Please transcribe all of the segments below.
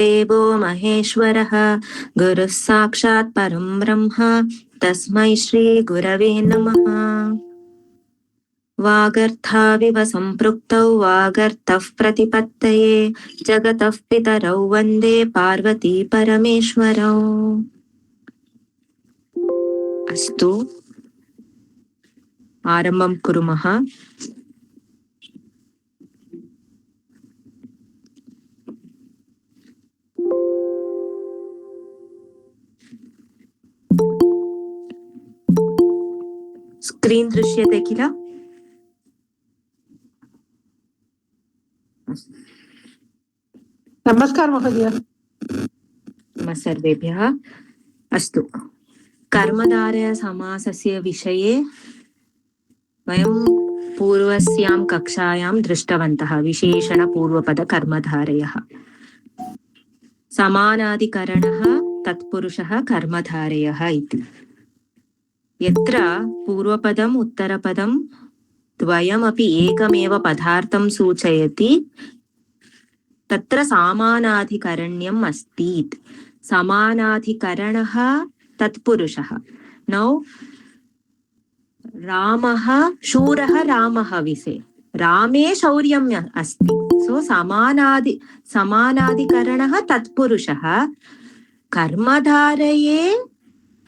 देवो महेश्वरः गुरुः साक्षात् परं ब्रह्म तस्मै श्री गुरवे नमः। वागर्थाविव सम्पृक्तौ वागर्थः प्रतिपत्तये जगतः पितरौ वन्दे पार्वती परमेश्वरौ। अस्तु आरम्भं कुर्मः। स्क्रीन् दृश्यते किल? नमस्कार महोदय। नमः सर्वेभ्यः। अस्तु, कर्मधारय समासस्य विषये वयं पूर्वस्यां कक्षायां दृष्टवन्तः। विशेषण पूर्वपद कर्मधारयः, समानाधिकरणः, तत्पुरुषः कर्मधारयः इति। यत्र पूर्वपदम् उत्तरपदं द्वयमपि एकमेव पदार्थं सूचयति तत्र समानाधिकरण्यम् अस्ति। समानाधिकरणः तत्पुरुषः। नौ रामः शूरः रामः विषये रामे शौर्यम् अस्ति। सो समानाधिकरणः तत्पुरुषः। कर्मधारये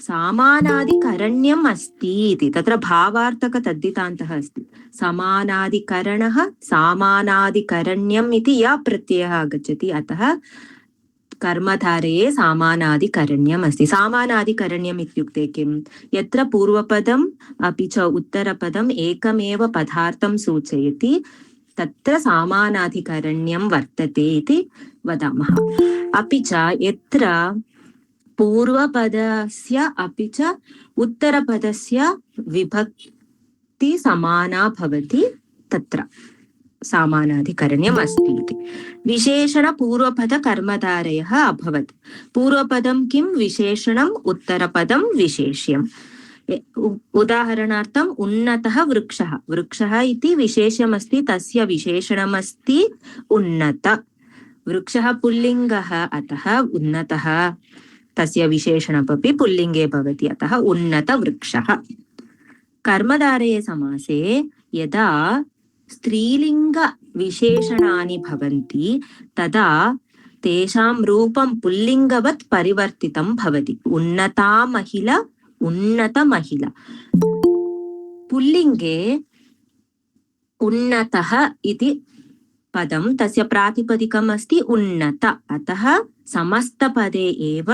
समानाधिकरण्यम् अस्ति इति तत्र भावार्थक तद्धितान्तः अस्ति। समानाधिकरणः समानाधिकरण्यम् इति या प्रत्ययः आगच्छति, अतः कर्मधारये समानाधिकरण्यम् अस्ति। समानाधिकरण्यम् इत्युक्ते किं? यत्र पूर्वपदम् अपि च उत्तरपदम् एकमेव पदार्थं सूचयति तत्र समानाधिकरण्यं वर्तते इति वदामः। अपि च यत्र पूर्वपदस्य अपि च उत्तरपदस्य विभक्ति समाना भवति तत्र समानाधिकरण्यम् अस्ति इति। विशेषण पूर्वपद कर्मधारयः अभवत्। पूर्वपदं किं? विशेषणम्, उत्तरपदं विशेष्यम्। उदाहरणार्थम् उन्नतः वृक्षः। वृक्षः इति विशेष्यमस्ति, तस्य विशेषणमस्ति उन्नत। वृक्षः पुल्लिङ्गः, अतः उन्नतः तस्य विशेषणमपि पुल्लिङ्गे भवति, अतः उन्नतवृक्षः। कर्मधारये समासे यदा स्त्रीलिङ्ग विशेषणानि भवन्ति तदा तेषां रूपं पुल्लिङ्गवत् परिवर्तितं भवति। उन्नता महिला, उन्नतमहिला। पुल्लिङ्गे उन्नतः इति पदं तस्य प्रातिपदिकम् अस्ति उन्नत, अतः समस्तपदे एव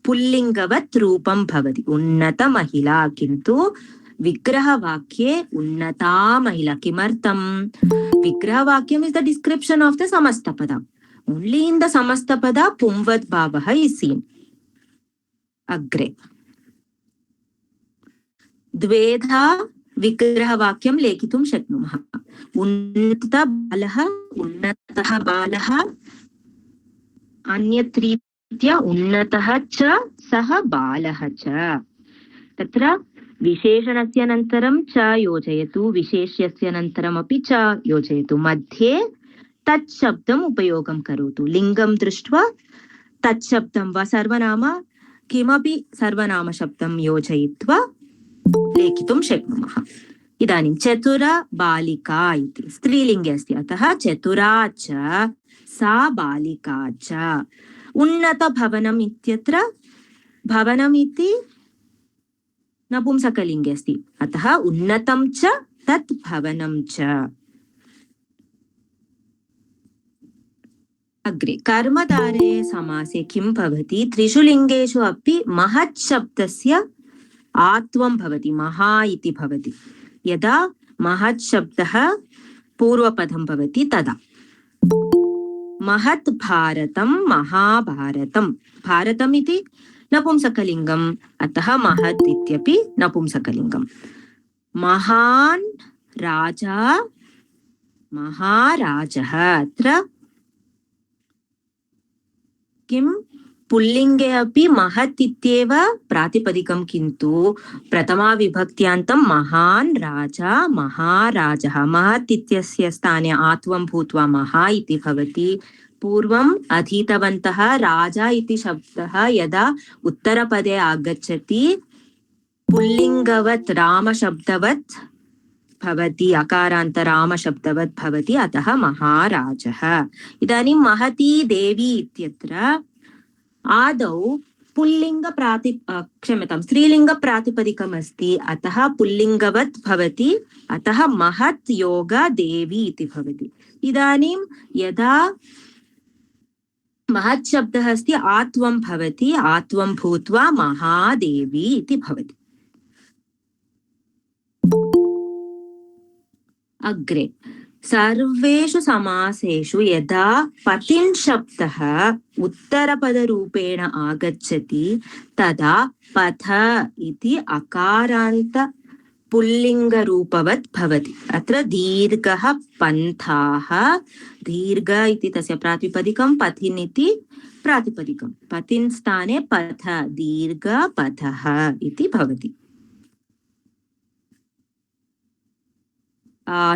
पुल्लिङ्गवत् रूपं भवति उन्नतमहिला। किन्तु विग्रहवाक्ये उन्नता महिला। किमर्थं? विग्रहवाक्यम् is the description of the समस्तपद. ओन्ली इन द समस्तपद पुंवद् भावः इस् सीन्। अग्रे द्वेधा विग्रहवाक्यं लेखितुं शक्नुमः। उन्नतः बालः, उन्नतः बालः, अन्यत्रीत्या उन्नतः च सः बालः च। तत्र विशेषणस्य अनन्तरं च योजयतु, विशेष्यस्य अनन्तरमपि च योजयतु, मध्ये तत् शब्दम् उपयोगं करोतु। लिङ्गं दृष्ट्वा तत् शब्दं वा सर्वनाम किमपि सर्वनाम शब्दं योजयित्वा लेखितुं शक्नुमः। इदानीं चतुरा बालिका इति स्त्रीलिङ्गे अस्ति, अतः चतुरा च सा बालिका च। उन्नतभवनम् इत्यत्र भवनम् इति नपुंसकलिङ्गे अस्ति, अतः उन्नतं च तत् भवनं च। अग्रे कर्मधारये समासे किं भवति? त्रिषु लिङ्गेषु अपि महत् शब्दस्य आत्वं भवति, महा इति भवति। यदा महत् शब्दः पूर्वपदं भवति तदा। महत् भारतं, महाभारतं। भारतम् इति नपुंसकलिङ्गम्, अतः महत् इत्यपि नपुंसकलिङ्गम्। महान् राजा, महाराजः। अत्र किं? पुल्लिङ्गे अपि महत् इत्येव प्रातिपदिकं, किन्तु प्रथमा विभक्त्यान्तं महान् राजा, महाराजः। महत् इत्यस्य स्थाने आत्वं भूत्वा महा इति भवति। पूर्वम् अधीतवन्तः राजा इति शब्दः यदा उत्तरपदे आगच्छति पुल्लिङ्गवत् रामशब्दवत् भवति, अकारान्त रामशब्दवत् भवति, अतः महाराजः। इदानीं महती देवी इत्यत्र आदौ क्षम्यतां स्त्रीलिङ्गप्रातिपदिकम् अस्ति, अतः पुल्लिङ्गवत् भवति, अतः महत् योगा देवी इति भवति। इदानीं यदा महत् शब्दः अस्ति आत्वं भवति, आत्वं भूत्वा महादेवी इति भवति। अग्रे सर्वेषु समासेषु यदा पतिन् शब्दः उत्तरपदरूपेण आगच्छति तदा पथ इति अकारान्त पुल्लिङ्गरूपवत् भवति। अत्र दीर्घः पन्थाः, दीर्घ इति तस्य प्रातिपदिकं, पथिन् इति प्रातिपदिकं, पतिन् स्थाने पथ, दीर्घ पथः इति भवति।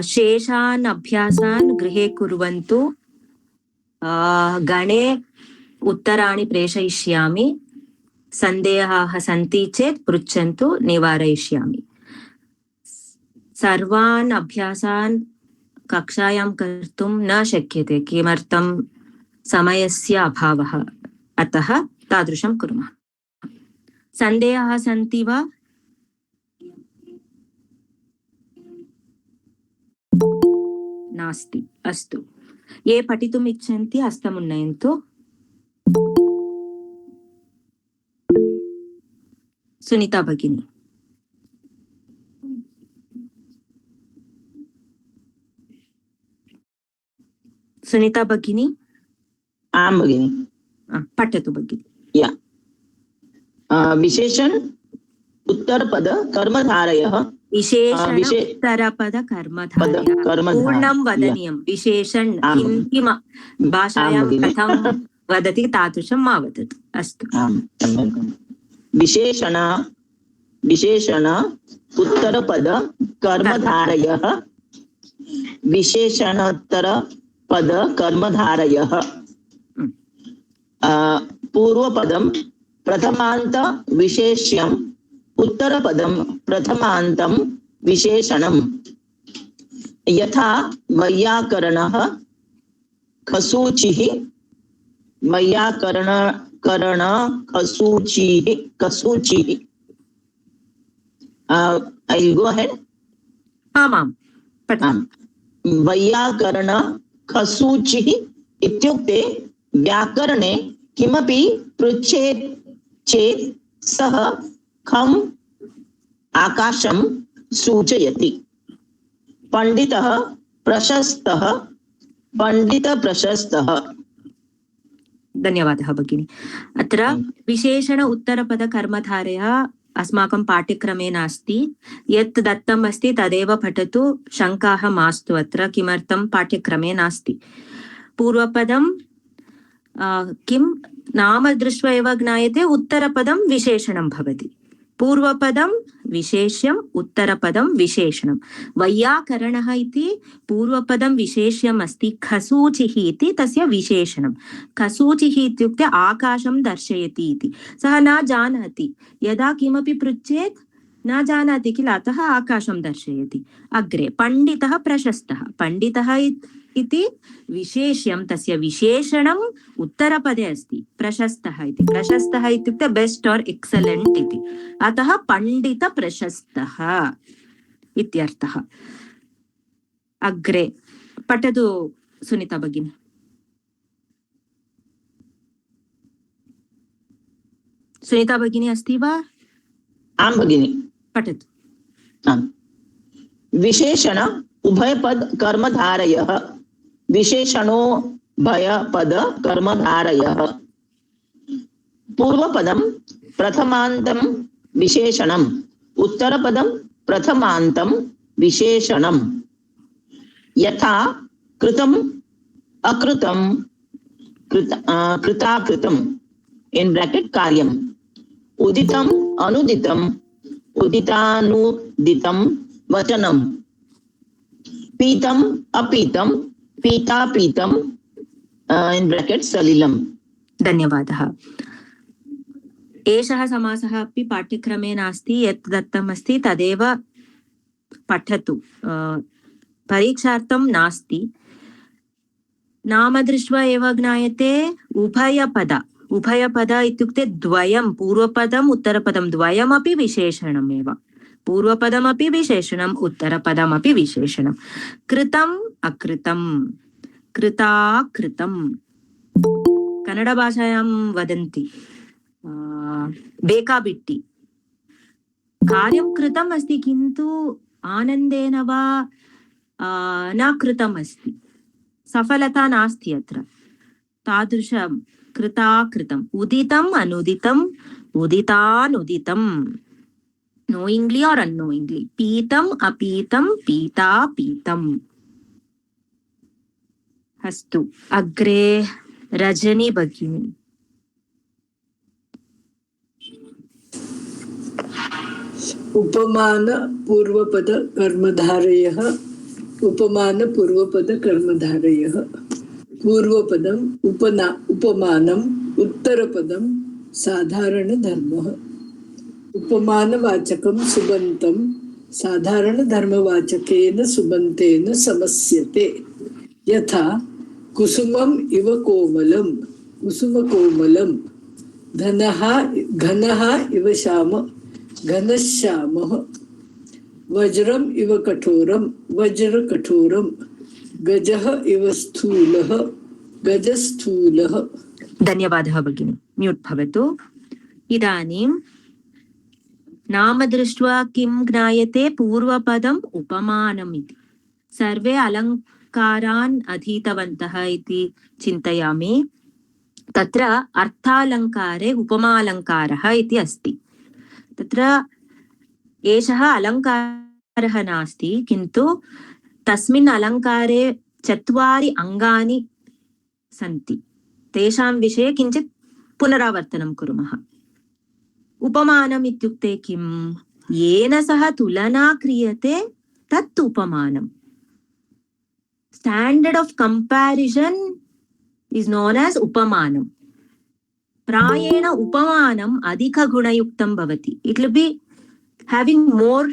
शेषान् अभ्यासान् गृहे कुर्वन्तु। गणे उत्तराणि प्रेषयिष्यामि, सन्देहाः सन्ति चेत् पृच्छन्तु, निवारयिष्यामि। सर्वान् अभ्यासान् कक्षायां कर्तुं न शक्यते, किमर्थं समयस्य अभावः, अतः तादृशं कुर्मः। सन्देहाः सन्ति वा? नास्ति, अस्तु। ये पठितुम् इच्छन्ति हस्तमुन्नयन्तु। सुनीता भगिनी। सुनीता भगिनी। आं भगिनी। पठतु भगिनी। विशेषण उत्तरपद कर्मधारयः। विशेषण उत्तरपद कर्मधारयः पूर्णं वदनीयं। विशेषण किं भाषायां कथं वदति तादृशं मा वदतु। अस्तु। विशेषण उत्तरपद कर्मधारयः। विशेषणोत्तरपद कर्मधारयः। पूर्वपदं प्रथमान्त विशेष्यम्, उत्तरपदं प्रथमान्तं विशेषणम्। यथा वैयाकरणः खसूचिः, वैयाकरण खसूचिः। I'll go ahead. आमां पठामि। वैयाकरण खसूचिः इत्युक्ते व्याकरणे किमपि पृच्छेत् चेत् सः खम् आकाशं सूचयति। पंडितः प्रशस्तः, पंडितप्रशस्तः। धन्यवादः भगिनी। अत्र विशेषण उत्तरपद कर्मधारयः अस्माकं पाठ्यक्रमे नास्ति, यत् दत्तम् अस्ति तदेव पठतु, शङ्काः मास्तु। अत्र किमर्थं पाठ्यक्रमे नास्ति। पूर्वपदं किं नाम दृष्ट्वा एव ज्ञायते, उत्तरपदं विशेषणं भवति। पूर्वपदं विशेष्यम्, उत्तरपदं विशेषणं। वैयाकरणः इति पूर्वपदं विशेष्यम् अस्ति, खसूचिः इति तस्य विशेषणं। खसूचिः इत्युक्ते आकाशं दर्शयति इति। सः न जानाति, यदा किमपि पृच्छेत् न जानाति किल, अतः आकाशं दर्शयति। अग्रे पंडितः प्रशस्तः। पंडितः इति विशेष्यं, तस्य विशेषणम् उत्तरपदे अस्ति प्रशस्तः इति। प्रशस्तः इत्युक्ते बेस्ट और एक्सलेंट इति, अतः पंडित प्रशस्तः इत्यर्थः। अग्रे पठतु सुनीता भगिनी। सुनीता भगिनी अस्ति वा? आं भगिनी। पठतु। विशेषण उभयपद कर्मधारयः। विशेषणोभयपद कर्मधारयः। पूर्वपदं प्रथमान्तं विशेषणम्, उत्तरपदं प्रथमान्तं विशेषणम्। यथा कृतम् अकृतं, कृताकृतम् in bracket कार्यम्। उदितम् अनुदितम्, उदितानुदितं वचनम्। पीतम् अपीतं, पीतापीतं in brackets सलिलम. धन्यवादः. एषः समासः अपि पाठ्यक्रमे नास्ति, यत् दत्तमस्ति तदेव पठतु. परीक्षार्थं नास्ति. नाम दृष्ट्वा एव ज्ञायते. उभयपद. उभयपद इत्युक्ते द्वयं, पूर्वपदम् उत्तरपदं द्वयमपि विशेषणमेव. पूर्वपदमपि विशेषणम्, उत्तरपदमपि विशेषणं. कृतम् अकृतं, कृता कृतं. कन्नडभाषायां वदन्ति बेकाबिट्टि. कार्यं कृतम् अस्ति किन्तु आनन्देन वा न कृतम् अस्ति, सफलता नास्ति अत्र. तादृशं कृता कृतम्. उदितम् अनुदितम्, उदितानुदितं, नोयिङ्ग्लि और अनोयिङ्ग्लि. पीतम् अपीतं, पीता पीतम्. अस्तु, अग्रे रजनी भगिनी. उपमान पूर्वपद कर्मधारयः. उपमान पूर्वपद कर्मधारयः. पूर्वपदम् उपमानम्, उत्तरपदं साधारणधर्मः. उपमानवाचकं सुबन्तं साधारणधर्मवाचकेन सुबन्तेन समस्यते. यथा कुसुमम् इव कोमलं, कुसुमकोमलं. घनः इव श्याम, घनश्यामः. वज्रम् इव कठोरं, वज्रकठोरं. गजः इव स्थूलः, गजस्थूलः. धन्यवादः भगिनी. म्यूट् भवतु. इदानीं नाम दृष्ट्वा किं ज्ञायते? पूर्वपदम् उपमानम् इति. सर्वे अलङ्कारान् अधीतवन्तः इति चिन्तयामि. तत्र अर्थालङ्कारे उपमालङ्कारः इति अस्ति. तत्र एषः अलङ्कारः नास्ति, किन्तु तस्मिन् अलङ्कारे 4 अङ्गानि सन्ति. तेषां विषये किञ्चित् पुनरावर्तनं कुर्मः. उपमानम् इत्युक्ते किं? येन सह तुलना क्रियते तत् उपमानम्. Standard of comparison is known as उपमानम्. प्रायेण उपमानम् अधिकगुणयुक्तं भवति. It will be having more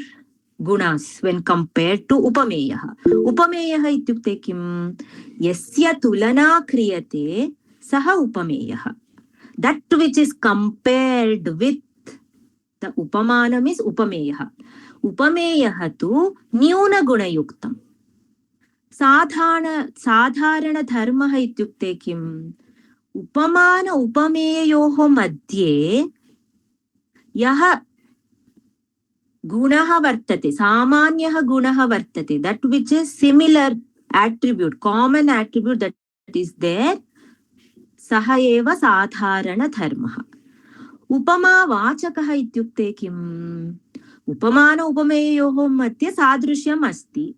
gunas when compared to upameyah. Upameyah ityukte kim? Yasya tulana kriyate saha upameyah. That which is compared with the upamanam is upameyah. Upameyah tu nyuna gunayuktam. साधारण धर्मः इत्युक्ते किम्? उपमान उपमेयोः मध्ये यः गुणः वर्तते, सामान्यः गुणः वर्तते, that which is similar attribute, common attribute that is there, सः एव साधारणधर्मः. उपमावाचकः इत्युक्ते किम्? उपमान उपमेयोः मध्ये सादृश्यम् अस्ति,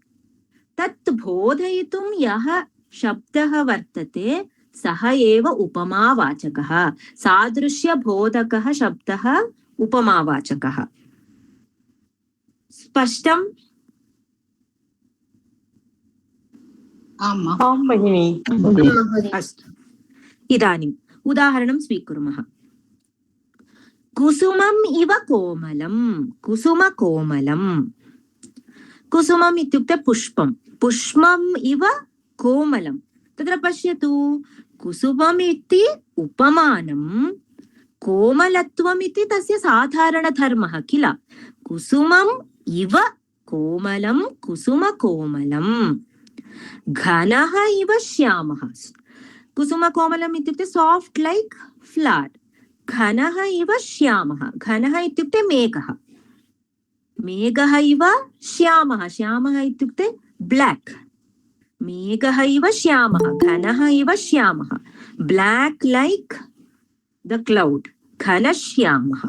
तत् बोधयितुं यः शब्दः वर्तते सः एव उपमावाचकः. सादृश्यबोधकः शब्दः उपमावाचकः. स्पष्टम्? आं भगिनि. अस्तु, इदानीम् उदाहरणं स्वीकुर्मः. कुसुमम् इव कोमलं, कुसुमकोमलं. कुसुमम् इत्युक्ते पुष्पं, पुष्पम् इव कोमलं. तत्र पश्यतु, कुसुमम् इति उपमानं, कोमलत्वम् इति तस्य साधारणधर्मः किल. कुसुमम् इव कोमलं, कुसुमकोमलं. घनः इव श्यामः. कुसुमकोमलम् इत्युक्ते साफ्ट् लैक् फ्लावर्. घनः इव श्यामः. घनः इत्युक्ते मेघः. मेघः इव श्यामः. श्यामः इत्युक्ते ब्लैक्. मेघः इव श्यामः, घनः इव श्यामः. ब्लैक् लैक् द क्लौड्, घनश्यामः.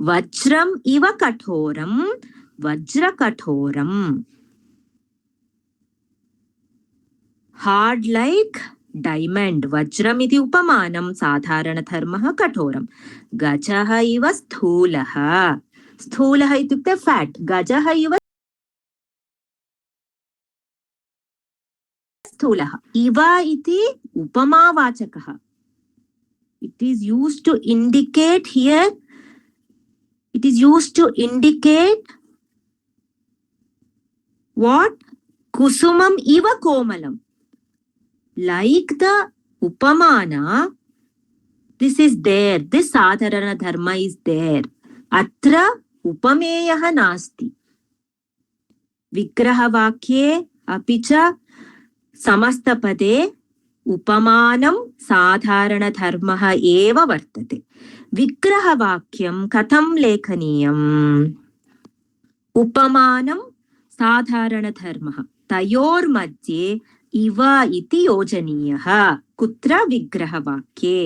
वज्रम् इव कठोरं, वज्रकठोरम्. Hard like diamond. वज्रम् इति उपमानं, साधारणधर्मः कठोरं. गजः इव स्थूलः. स्थूलः इत्युक्ते फैट्. गजः इव स्थूलः. इव इति उपमावाचकः. It is used to indicate here. It is used to indicate what? Kusumam iva komalam. Like the upamana, this is there. This sadharana dharma is there. Atra upameyah nasti. Vigraha vakye apicha samastapade उपमानं साधारणधर्मः एव वर्तते. विग्रहवाक्यं कथं लेखनीयम्? उपमानं साधारणधर्मः तयोर्मध्ये इव इति योजनीयः. कुत्र? विग्रहवाक्ये.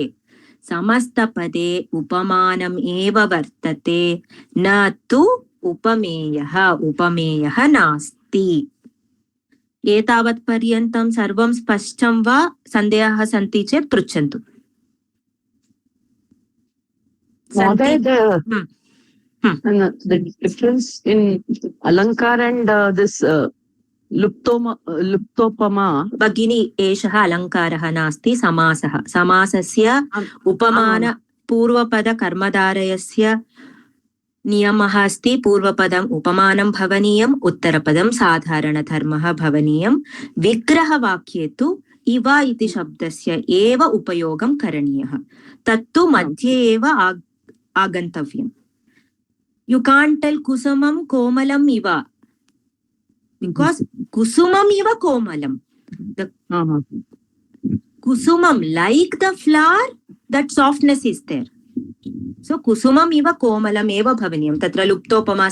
समस्तपदे उपमानम् एव वर्तते, न तु उपमेयः. उपमेयः नास्ति. एतावत् पर्यन्तं सर्वं स्पष्टं वा? सन्देहः सन्ति चेत् पृच्छन्तु. The difference in alankar and this luptopama. भगिनी, एषः अलङ्कारः नास्ति, समासः. समासस्य उपमान पूर्वपद कर्मधारयस्य नियमः अस्ति. पूर्वपदम् उपमानं भवनीयम्, उत्तरपदं साधारणधर्मः भवनीयं. विग्रहवाक्ये तु इव इति शब्दस्य एव उपयोगं करणीयः. तत्तु मध्ये एव आगन्तव्यम्. यु कान्ट् टेल् कुसुमं कोमलम् इव, बिकास् कुसुमम् इव कोमलम्. Kusumam, like the flower, that softness is there. So kusumam iva komalam eva bhavaniyam. Tatra luptopama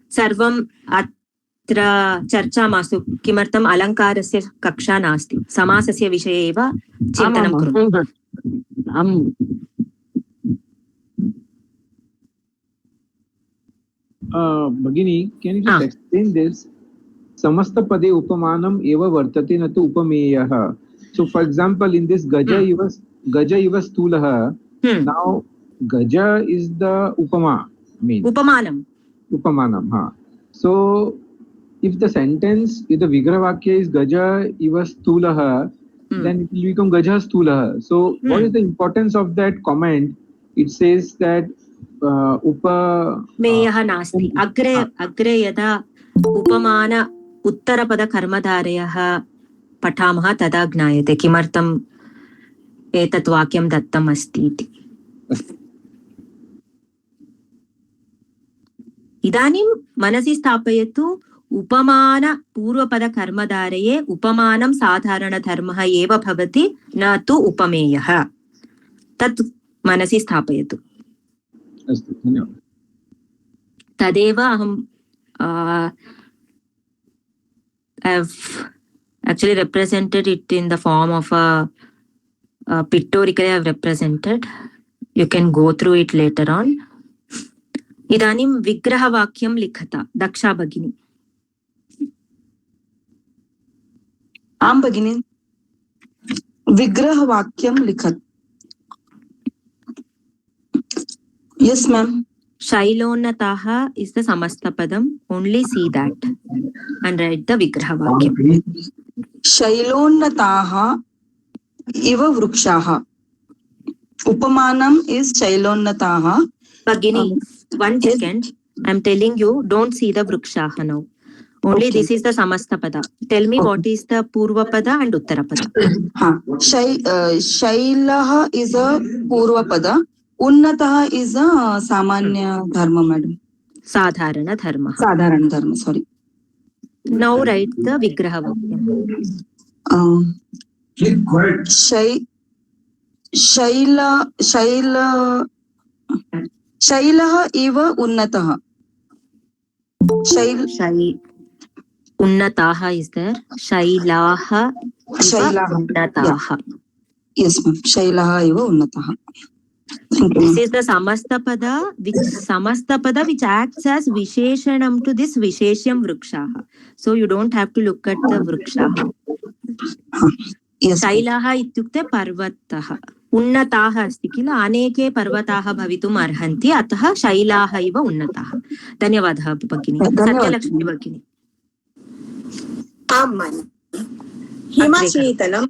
sarvam atra charcha mastu. Kimartam alankarasya kaksha nasti. Samasasya vishaye eva chintanam kurum. Bhagini, can you just explain this? Samastapade upamanam eva vartate natu upameyah. So, for example, in this gaja iva stulaha, now gaja is the upama. Upamanam. So, if the sentence, if the vigravakya is gaja iva stulaha, then it will become gaja stulaha. So, what is the importance of that comment? It says that upameyah nasti. Agre yada upamana उत्तरपद कर्मधारयः पठामः तदा ज्ञायते किमर्थम् एतत् वाक्यं दत्तम् अस्ति इति. इदानीं मनसि स्थापयतु, उपमान पूर्वपद कर्मधारये उपमानं साधारणधर्मः एव भवति, न तु उपमेयः. तत् मनसि स्थापयतु. अस्तु, धन्यवादः. तदेव अहं I've actually represented it in the form of a pictorially I've represented. You can go through it later on. Idanim vigraha vakyam likhata. Daksha Bhagini. Am Bhagini. Vigraha vakyam likhat. Yes, ma'am. Shailonnataha is the samastapadam. Only see that and write the vigraha vakyam. Shailonnataha iva vrukshaha. Upamanam is shailonnataha. Bhagini, 1 second. I'm telling you, don't see the vrukshaha now. Only this is the samastapada. Tell me what is the purvapada and uttarapada. Shailaha is a purvapada. Unnataha is a samanya dharma, madam. Sadharana dharma. Sadharana dharma, sorry. Now write the vigraha vakyam. Shailaha iva unnataha. Unnataha is there. Shailaha iva unnataha. Yes, ma'am. Shailaha iva unnataha. This is the samastapada which acts as visheshanam to this visheshyam vrukshaha. So you don't have to look at the vrukshaha. Yes. Shailaha ityukte parvataha. Unnataha asti kila aneke parvataha bhavitum arhanti ataha shailaha iva unnataha. Dhanyavadaha Bhagini. Satyalakshmi Bhagini. हिमशीतलं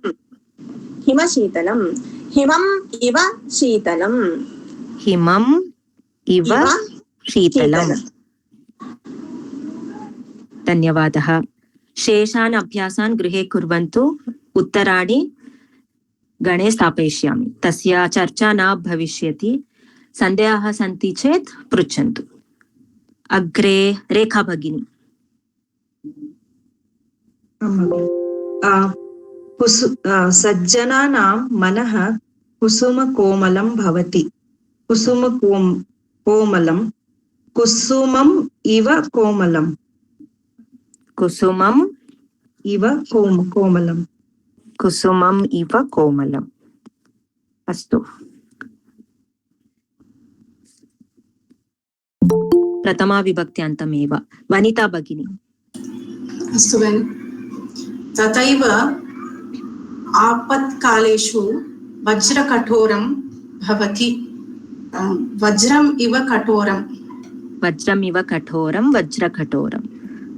हिमशीतलं हिमम् इव शीतलं हिमम् इव शीतलं धन्यवादः शेषान् अभ्यासान् गृहे कुर्वन्तु उत्तराणि गणे स्थापयिष्यामि तस्य चर्चा न भविष्यति सन्देहाः सन्ति चेत् पृच्छन्तु अग्रे रेखा भगिनी सज्जनानां मनः कुसुमकोमलं भवति कोमलं कुसुमम् इव कोमलं कुसुमम् इव कोमलं कुसुमम् इव कोमलम् अस्तु प्रथमा विभक्त्यान्तमेव वनिता भगिनी अस्तु भगिनि तथैव आपत्कालेषु वज्रकठोरं भवति वज्रम् इव कठोरं वज्रकठोरं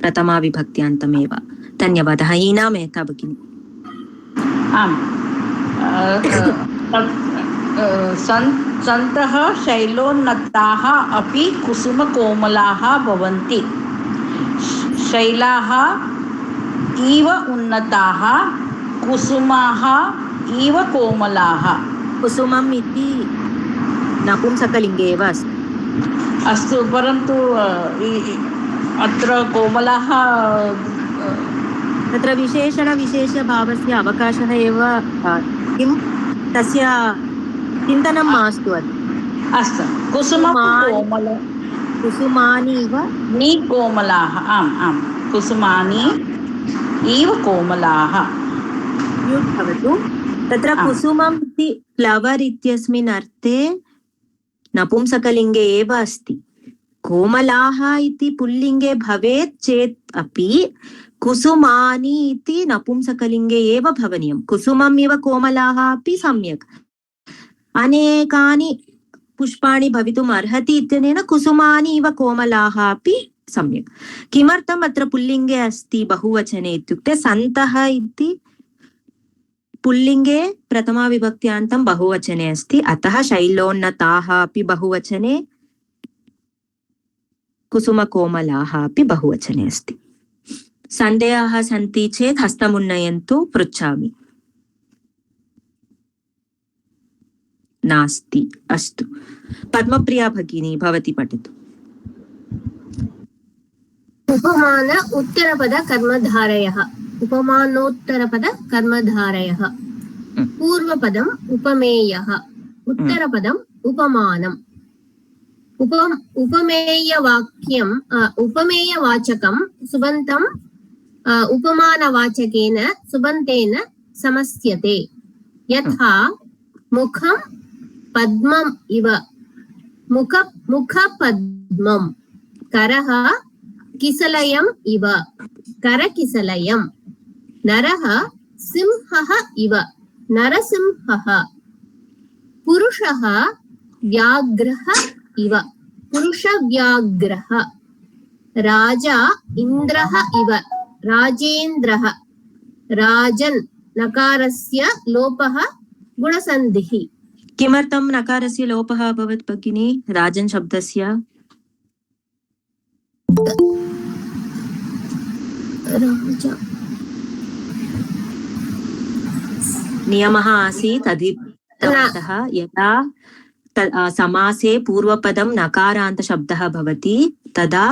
प्रथमा विभक्त्यान्तमेव धन्यवादः ईना मेहता भगिनी आम् सन्तः शैलोन्नताः अपि कुसुमकोमलाः भवन्ति शैलाः इव उन्नताः कुसुमाः इव कोमलाः कुसुमम् इति नपुंसकलिङ्गे एव अस्ति अस्तु परन्तु अत्र कोमलाः तत्र विशेषणविशेषभावस्य अवकाशः एव किं तस्य चिन्तनं मास्तु अस्तु कुसुमानि इव कोमलाः आम् आम् कुसुमानि इव कोमलाः म्यूट् भवतु तत्र कुसुमम् इति फ्लवर् इत्यस्मिन् अर्थे नपुंसकलिङ्गे एव अस्ति कोमलाः इति पुल्लिङ्गे भवेत् चेत् अपि कुसुमानि इति नपुंसकलिङ्गे एव भवनीयं कुसुमम् इव कोमलाः अपि सम्यक् अनेकानि पुष्पाणि भवितुम् अर्हति इत्यनेन कुसुमानि इव कोमलाः अपि सम्यक् किमर्थम् अत्र पुल्लिङ्गे अस्ति बहुवचने इत्युक्ते सन्तः इति पुल्लिङ्गे प्रथमा विभक्त्यान्तं बहुवचने अस्ति अतः शैलोन्नताः अपि बहुवचने कुसुमकोमलाः अपि बहुवचने अस्ति सन्देहाः सन्ति चेत् हस्तमुन्नयन्तु पृच्छामि नास्ति अस्तु पद्मप्रिया भगिनी भवती पठतु उपमान उत्तरपद कर्मधारयः उपमानोत्तरपद कर्मधारयः पूर्वपदम् उपमेयः उत्तरपदम् उपमानम् उपमेयवाक्यम् उपमेयवाचकं सुबन्तम् उपमानवाचकेन सुबन्तेन समस्यते यथा मुखं पद्मम् इव मुखपद्मम् करः किसलयम् इव करकिसलयम् नरः सिंहः इव नरसिंहः पुरुषः व्याघ्रः इव पुरुषव्याघ्रः राजा इन्द्रः इव राजेन्द्रः राजन् नकारस्य लोपः गुणसन्धिः किमर्थं नकारस्य लोपः अभवत् भगिनी राजन् शब्दस्य नियमः आसीत् अधितवन्तः यदा समासे पूर्वपदं नकारान्तशब्दः भवति तदा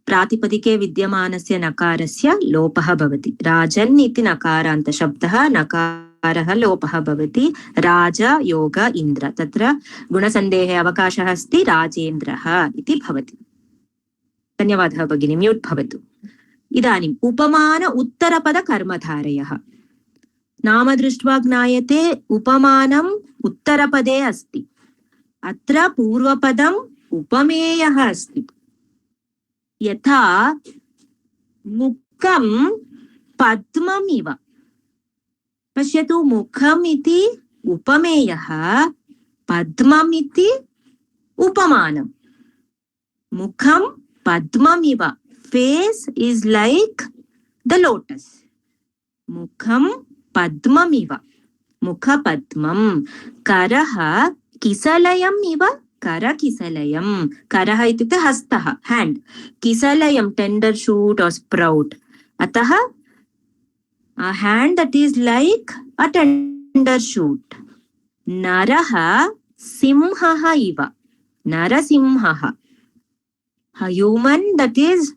प्रातिपदिके विद्यमानस्य नकारस्य लोपः भवति राजन् इति नकारान्तशब्दः नकारः लोपः भवति राज योग इन्द्र तत्र गुणसन्धेः अवकाशः अस्ति राजेन्द्रः इति भवति धन्यवादः भगिनी म्यूट् भवतु इदानीम् उपमान उत्तरपद कर्मधारयः नाम दृष्ट्वा ज्ञायते उपमानम् उत्तरपदे अस्ति अत्र पूर्वपदम् उपमेयः अस्ति यथा मुखं पद्मम् इव पश्यतु मुखम् इति उपमेयः पद्मम् इति उपमानम् मुखं पद्मम् इव face is like the lotus Mukham padmam iva. Mukha padmam. Karaha kisalayam iva. Kara kisalayam. Karaha ityukte hastaha, hand. Kisalayam, tender shoot or sprout. Ataha, a hand that is like a tender shoot. Naraha simhaha iva. Narasimhaha. A human that is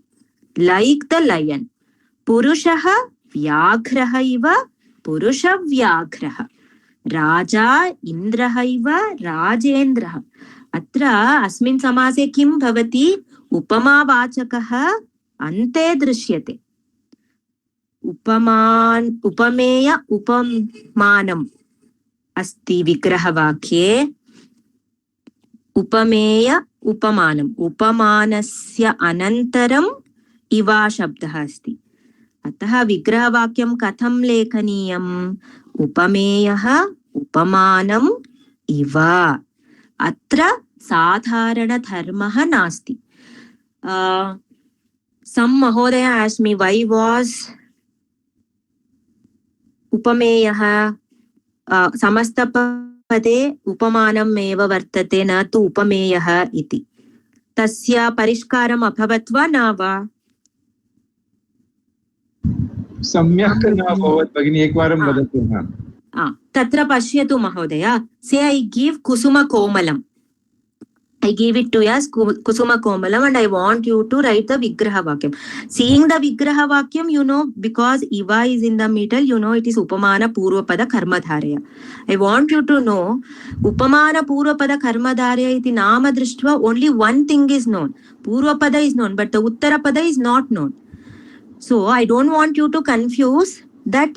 like the lion. Purushaha vyaghraha iva. Purusha vyaghraha. Raja indraha iva. Rajendraha. Atra asmin samase kim bhavati upamavachakaha ante drishyate. Upameya upamanam asti vigrahavakrye. Upameya upamanam. Upamanasya anantaram iva shabdah asti. Ataha vigrahavakyam katham lekhaniyam. Upameyaha upamanam iva. Atra sadharana dharmaha nasti. Some Mahodaya asked me, why was upameyaha samastapade upamanam eva vartate na tu upameyaha iti. Tasya parishkaram abhavatva na va? सम्यक् न अभवत् भगिनी, एकवारं वदतु। Tatra pashyatu Mahodaya. Say I give kusuma komalam. I give it to you as kusuma komalam and I want you to write the vigraha vakyam. Seeing the vigraha vakyam, you know, because iva is in the middle, you know it is upamana purvapada karmadharaya. I want you to know upamana purvapada karmadharaya iti nama drishtva, only one thing is known. Purvapada is known, but the uttarapada is not known. So I don't want you to confuse that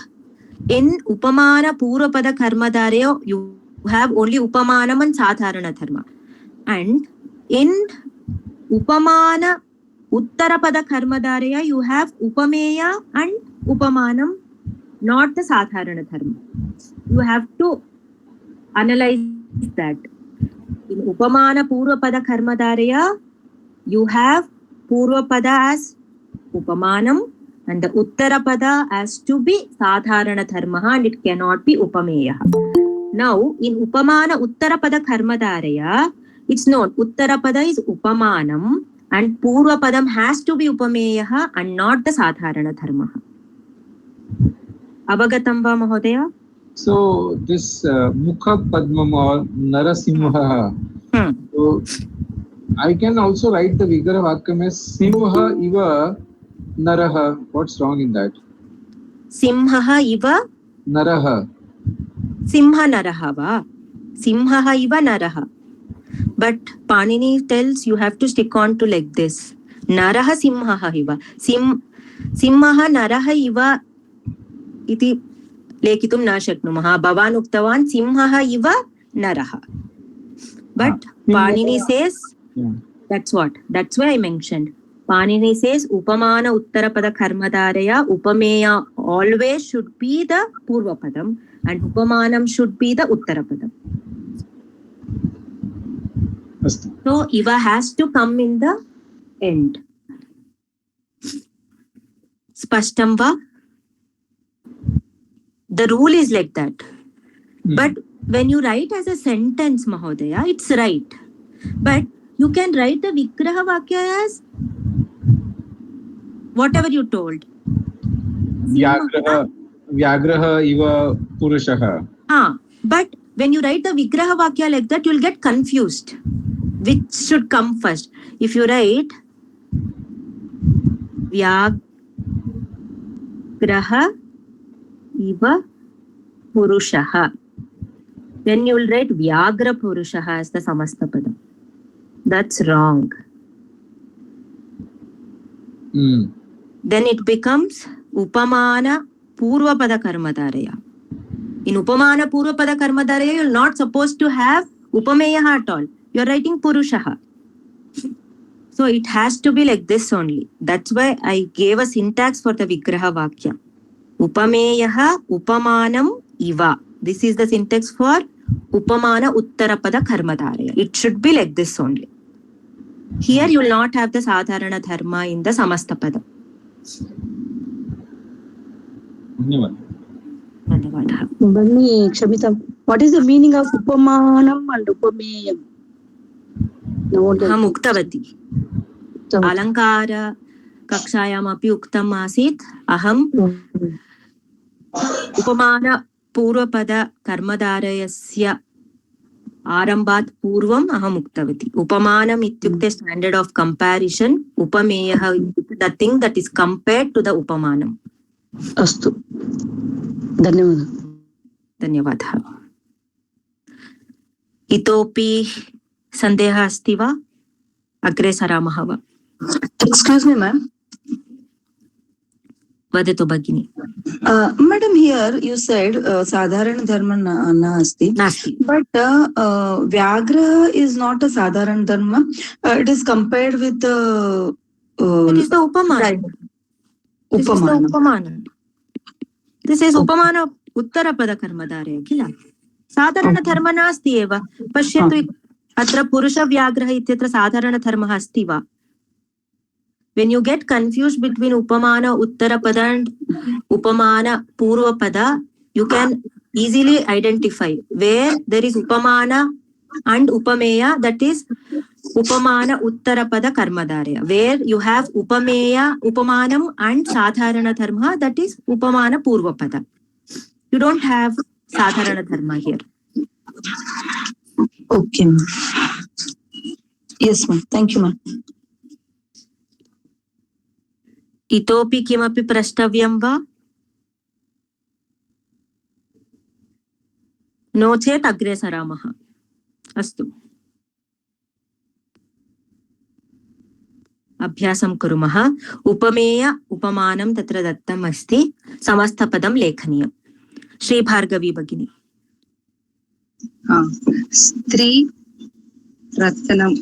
in upamana purvapada karmadharaya you have only upamanam and sadharana dharma. And in upamana uttarapada karmadharaya you have upameya and upamanam, not the sadharana dharma. You have to analyze that. In upamana purvapada karmadharaya you have purvapada as upamanam and the uttarapada as to be sadharana dharma, and it cannot be upameya. Now in upamana uttarapada karmadharaya it's known uttarapada is upamanam and purvapadam has to be upameya and not the sadharana dharma. Avagatam va Mahodaya? So this mukha padmam or narasimha, so I can also write the vigraha vakyam as simha iva naraha. What's wrong in that? Simha iva Naraha. Simha naraha va? Simha iva naraha. But Panini tells you have to stick on to like this. Naraha simha iva. Simha naraha iva iti lekitum na shaknumaha. Bhavan uktavan simha iva naraha. But Panini says, that's why I mentioned. Panini says upamana uttarapada karmadharaya upameya always should be the purvapadam and upamanam should be the uttarapadam. So iva has to come in the end. Spashtam va? The rule is like that. But when you write as a sentence, Mahodaya, it's right. But you can write the vigraha vakya as whatever you told. Vyagraha iva purushaha. But when you write the vigraha vakya like that, you'll get confused. Which should come first? If you write vyagraha iva purushaha, then you will write vyagra purushaha as the samasta padam. That's wrong. Then it becomes upamana purvapada karmadharaya. In upamana purvapada karmadharaya, you're not supposed to have upameyaha at all. You're writing purushaha. So it has to be like this only. That's why I gave a syntax for the vigraha vakya. Upameyaha upamanam iva. This is the syntax for upamana uttarapada karmadharaya. It should be like this only. Here you will not have the sadharana dharma in the samasta pada. Dhanyavad. धन्यवादः। Bhagini, Kshamita, what is the meaning of Upamanam and Upameyam? अहम् उक्तवती अलङ्कार कक्षायामपि उक्तम् आसीत्। अहम् उपमान पूर्वपद कर्मधारयस्य आरम्भात् पूर्वम् अहम् उक्तवती। उपमानम् इत्युक्ते स्टाण्डर्ड् आफ् कम्पारिशन्, उपमेयः the thing that is compared to the उपमानम्। अस्तु, धन्यवादः। धन्यवादः। इतोपि सन्देहः अस्ति वा? अग्रे सरामः वा? Excuse me, ma'am. वदतु भगिनी। Madam, here you said sadharana dharma nasti. नास्ति। But Vyagra is not a sadharana dharma. It is compared with the It is the Upamana. This is the Upamana. This is Upamana उत्तरपद कर्मधारय किल? साधारणधर्म नास्ति एव। पश्यतु अत्र पुरुषव्याघ्रः इत्यत्र साधारणधर्मः अस्ति वा? When you get confused between Upamana Uttarapada and Upamana Purvapada, you can easily identify where there is Upamana and Upameya, that is Upamana Uttarapada Karmadharaya. Where you have Upameya, Upamanam and Sadharana Dharma, that is Upamana Purvapada. You don't have Sadharana Dharma here. Okay. Yes, ma'am. Thank you, ma'am. इतोपि किमपि प्रष्टव्यं वा? नो चेत् अग्रे सरामः। अस्तु, अभ्यासं कुर्मः। उपमेय उपमानं तत्र दत्तम् अस्ति, समस्तपदं लेखनीयम्। श्रीभार्गवी भगिनी। स्त्री रत्नम्,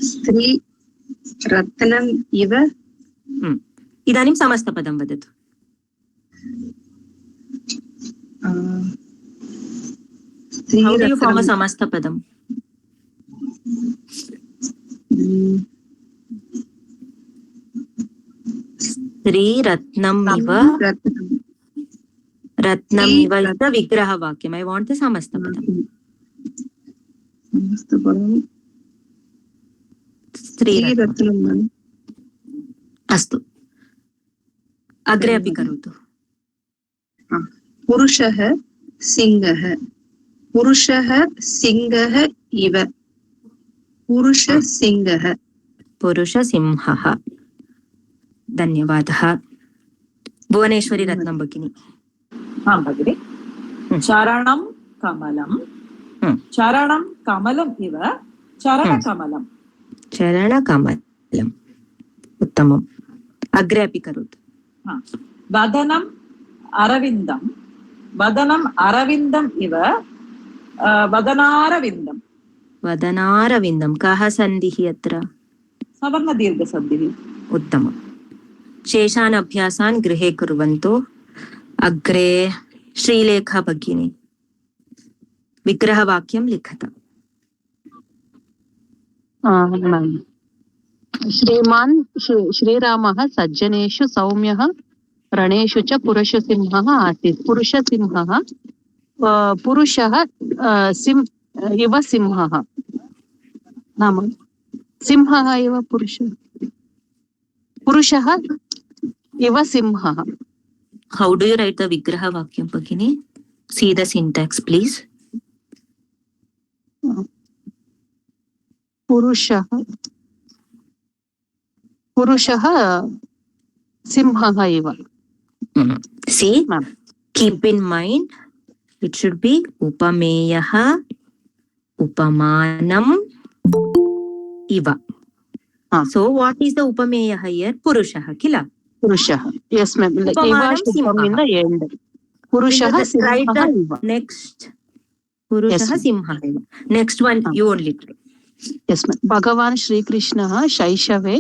स्त्री रत्नम् इव। इदानीं समस्तपदं वदतु। How do you form a समस्तपदं? स्त्री रत्नम् इव, रत्नम् इव is the vigraha vakyam. I want the समस्तपदं। समस्तपदं स्त्री रत्नम्। अस्तु, अग्रे अपि करोतु। पुरुषः सिंहः, पुरुषः सिंहः इव, पुरुषसिंहः, पुरुषसिंहः। धन्यवादः। भुवनेश्वरी रत्नं भगिनी। हाँ भगिनि। चरणं कमलं, चरणं कमलम् इव, चरणकमलं। चरणकमलम्, उत्तमम्। अग्रे अपि करोतु। वदनम् अरविन्दं, वदनम् अरविन्दम् इव, वदनारविन्दम्। वदनारविन्दं, कः सन्धिः अत्र? सवर्णदीर्घसन्धिः। उत्तमम्। शेषान् अभ्यासान् गृहे कुर्वन्तु। अग्रे श्रीलेखा भगिनी, विग्रहवाक्यं लिखत। श्रीमान् श्रीरामः सज्जनेषु सौम्यः रणेषु च पुरुषसिंहः आसीत्। पुरुषसिंहः, पुरुषः इव सिंहः, नाम सिंहः इव पुरुषः, पुरुषः इव सिंहः। How do you write the vigraha vakyam Bhagini? See the syntax please. पुरुषः, पुरुषः सिंहः इव। See, keep in mind it should be upameyah upamanam iva. So what is the upameyah here? Purushah kila? Purushah. Yes ma'am. Iva should come in the end. Purushah simhah iva. Next. Purushah simhah iva. Next one you only try. Yes ma'am. Bhagavan Shri Krishna Shaishave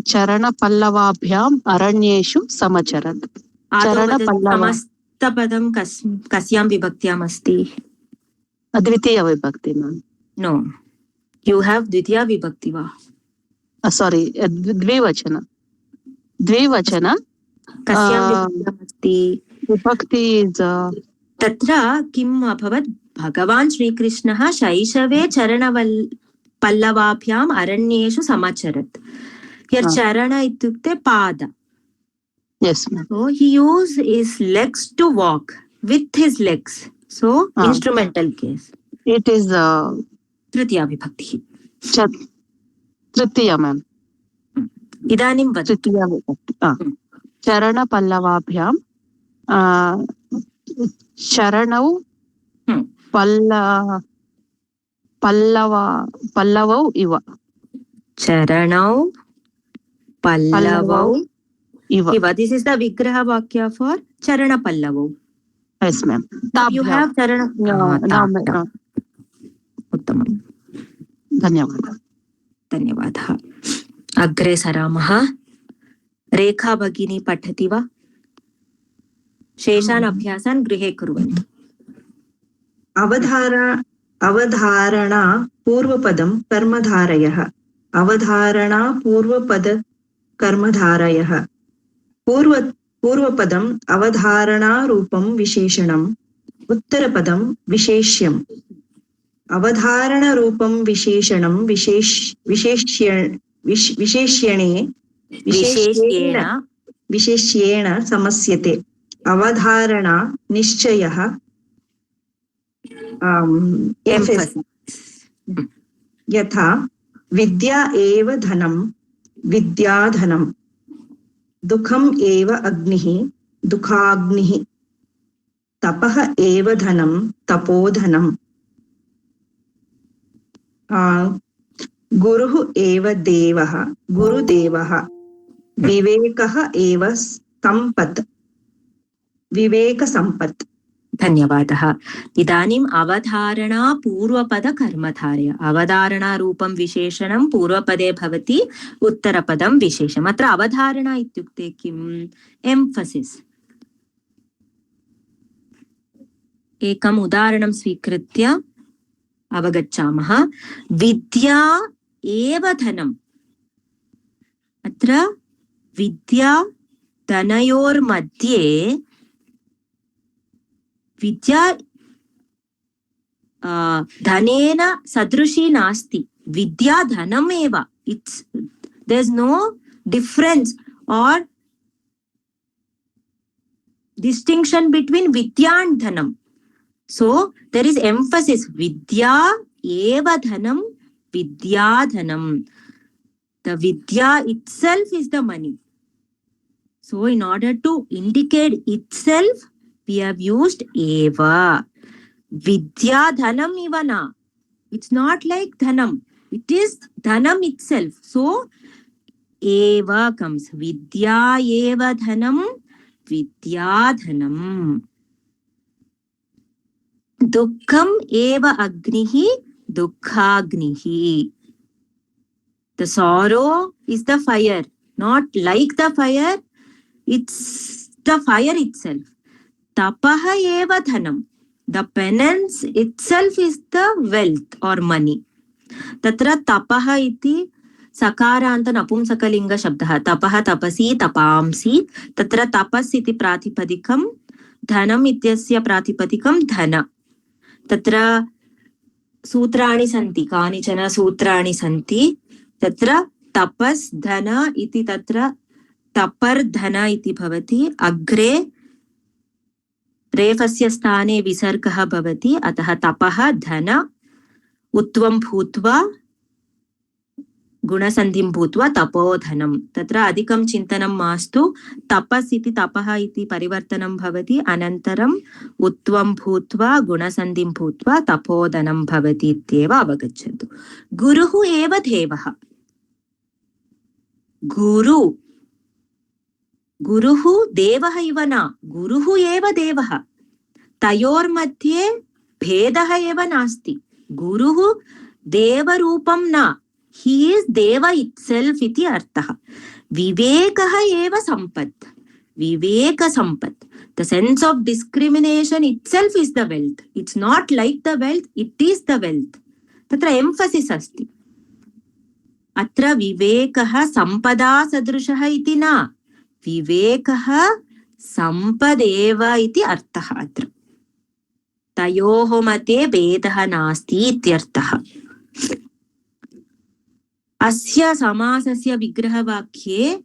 चरण पल्लवाभ्याम अरण्येषु समचरत्। चरण पल्लव समस्तपदं कस्यां विभक्त्याम् अस्ति? द्वितीय विभक्ति ma'am. No, you हैव द्वितीय विभक्ति वा? Sorry, द्विवचन, द्विवचन कस्यां विभक्तिमस्ति? विभक्ति तत्र किम् अभवत्? भगवान् श्रीकृष्णः शैशवे पल्लवाभ्याम् अरण्येषु समचरत्. चरण इत्युक्ते पाद. Yes, ma'am. So he used his legs to walk with his legs. So instrumental case. It is तृतीया विभक्तिः. तृतीया मैम. इदानीं तृतीया विभक्ति. चरणपल्लवाभ्यां शरणौ पल्लवौ इव. चरणौ पल्लवौ इव. This is the vigraha vakya for charana pallavau. Yes, ma'am. You have charana. उत्तमम्. धन्यवादः. धन्यवादः. अग्रे सरामः. रेखा भगिनी पठति वा? शेषान् अभ्यासान् गृहे कुर्वन्तु. अवधारणा पूर्वपदं कर्मधारयः. अवधारणा पूर्वपद कर्मधारयः. पूर्वपदम् अवधारणारूपं विशेषणम्. उत्तरपदं विशेष्यम्. अवधारणरूपं विशेषणं विशेष्येण समस्यते. अवधारणा निश्चयः यथा विद्या एव धनं विद्याधनं. दुःखम् एव अग्निः दुःखाग्निः. तपः एव धनं तपोधनं. गुरुः एव देवः गुरुदेवः. विवेकः एव सम्पत् विवेकसम्पत्. धन्यवादः. इदानीम् अवधारणा पूर्वपद कर्मधारय. अवधारणा रूपं विशेषणं पूर्वपदे भवति, उत्तरपदं विशेषणम्. अत्र अवधारणा इत्युक्ते किम्? एम्फसिस्. एकम् उदाहरणं स्वीकृत्य अवगच्छामः. विद्या एव धनम्. अत्र विद्या धनयोर्मध्ये विद्या धनेन सदृशी नास्ति. विद्या धनमेव. There is no difference or distinction between vidya and dhanam. So there is emphasis. Vidya eva dhanam vidya dhanam. The vidya itself is the money. So in order to indicate itself, we have used eva. Vidya dhanam ivana. It's not like dhanam. It is dhanam itself. So eva comes. Vidya eva dhanam vidya dhanam. Dukkham eva agnihi dukkagnihi. The sorrow is the fire. Not like the fire. It's the fire itself. Tapaha eva dhanam. The penance itself is the wealth or money. Tatra tapaha iti sakaranta napumsakalinga shabdah. Tapaha tapasi tapamsi. Tatra tapas iti pratipadikam. Dhanam ityasya pratipadikam dhana. Tatra सूत्राणि सन्ति. कानिचन सूत्राणि सन्ति. तत्र tapas धन इति तत्र तपर् धन इति भवति. अग्रे रेफस्य स्थाने विसर्गः भवति. अतः तपः धन उत्वं भूत्वा गुणसन्धिं भूत्वा तपोधनं. तत्र अधिकं चिन्तनं मास्तु. तपस् इति तपः इति परिवर्तनं भवति. अनन्तरम् उत्वं भूत्वा गुणसन्धिं भूत्वा तपोधनं भवति इत्येव अवगच्छतु. गुरुः एव देवः. गुरुः देवः इव न. गुरुः एव देवः. तयोर्मध्ये भेदः एव नास्ति. गुरुः देवरूपं न. He is Deva itself iti artha. Vivekaha eva sampat. Viveka sampat. The sense of discrimination itself is the wealth. It's not like the wealth, it is the wealth. Tatra emphasis asti. Atra vivekaha sampada sadrishaha iti na. विवेकः सम्पदेव इति अर्थः अत्र। तयोः मध्ये भेदः नास्ति इत्यर्थः। अस्य समासस्य विग्रहवाक्ये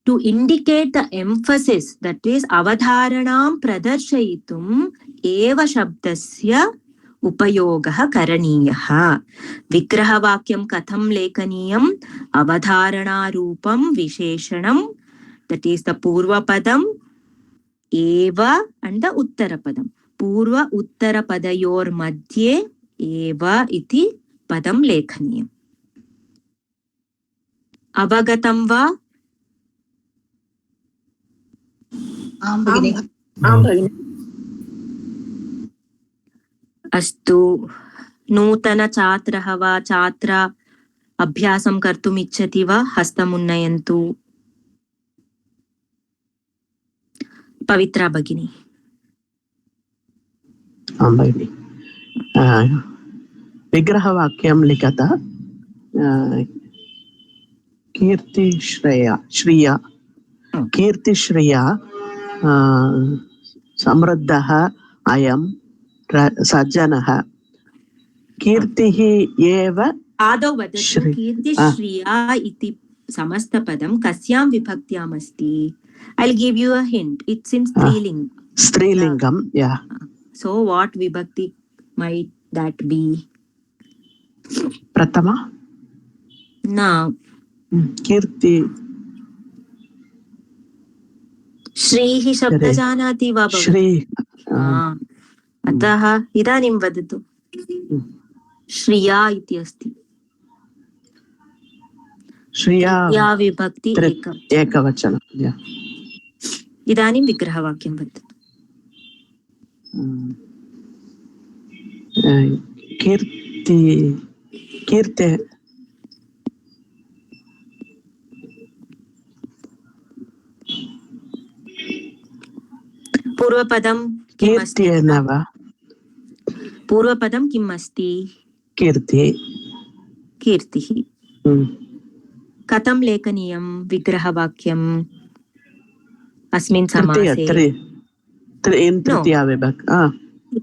to indicate the emphasis, that is avadharanam pradarshayittum eva shabdasya उपयोगः करणीयः। विग्रहवाक्यं कथं लेखनीयम्? अवधारणारूपं विशेषणं, that is the पूर्वपदम् एव and the उत्तरपदम्। पूर्व उत्तरपदयोर्मध्ये एव इति पदं लेखनीयम्। अवगतं वा? आं भगिनि। अस्तु, नूतनछात्रः वा छात्रा अभ्यासं कर्तुम् इच्छति वा? हस्तम् उन्नयन्तु। पवित्रा भगिनी। आं भगिनि। विग्रहवाक्यं लिखतः कीर्तिश्रेया समृद्धः अयं सज्जनः कीर्तिः एव। आदौ वदतु कीर्तिश्रिया इति समस्तपदं कस्यां विभक्त्याम् अस्ति? I'll give you a hint. It's in strilinga. Strilingam, yeah. So what vibhakti might that be? Prathama? No. Kirti. श्रीः शब्द जानाति वा भवान्? श्री। अतः इदानीं वदतु। श्रिया इति अस्ति। श्रिया विभक्ति एकवचनं। इदानीं विग्रहवाक्यं वदतु। कीर्ते पूर्वपदं किम् अस्ति? पूर्वपदं किम् अस्ति? कीर्तिः। कथं लेखनीयं विग्रहवाक्यम् अस्मिन् समासे?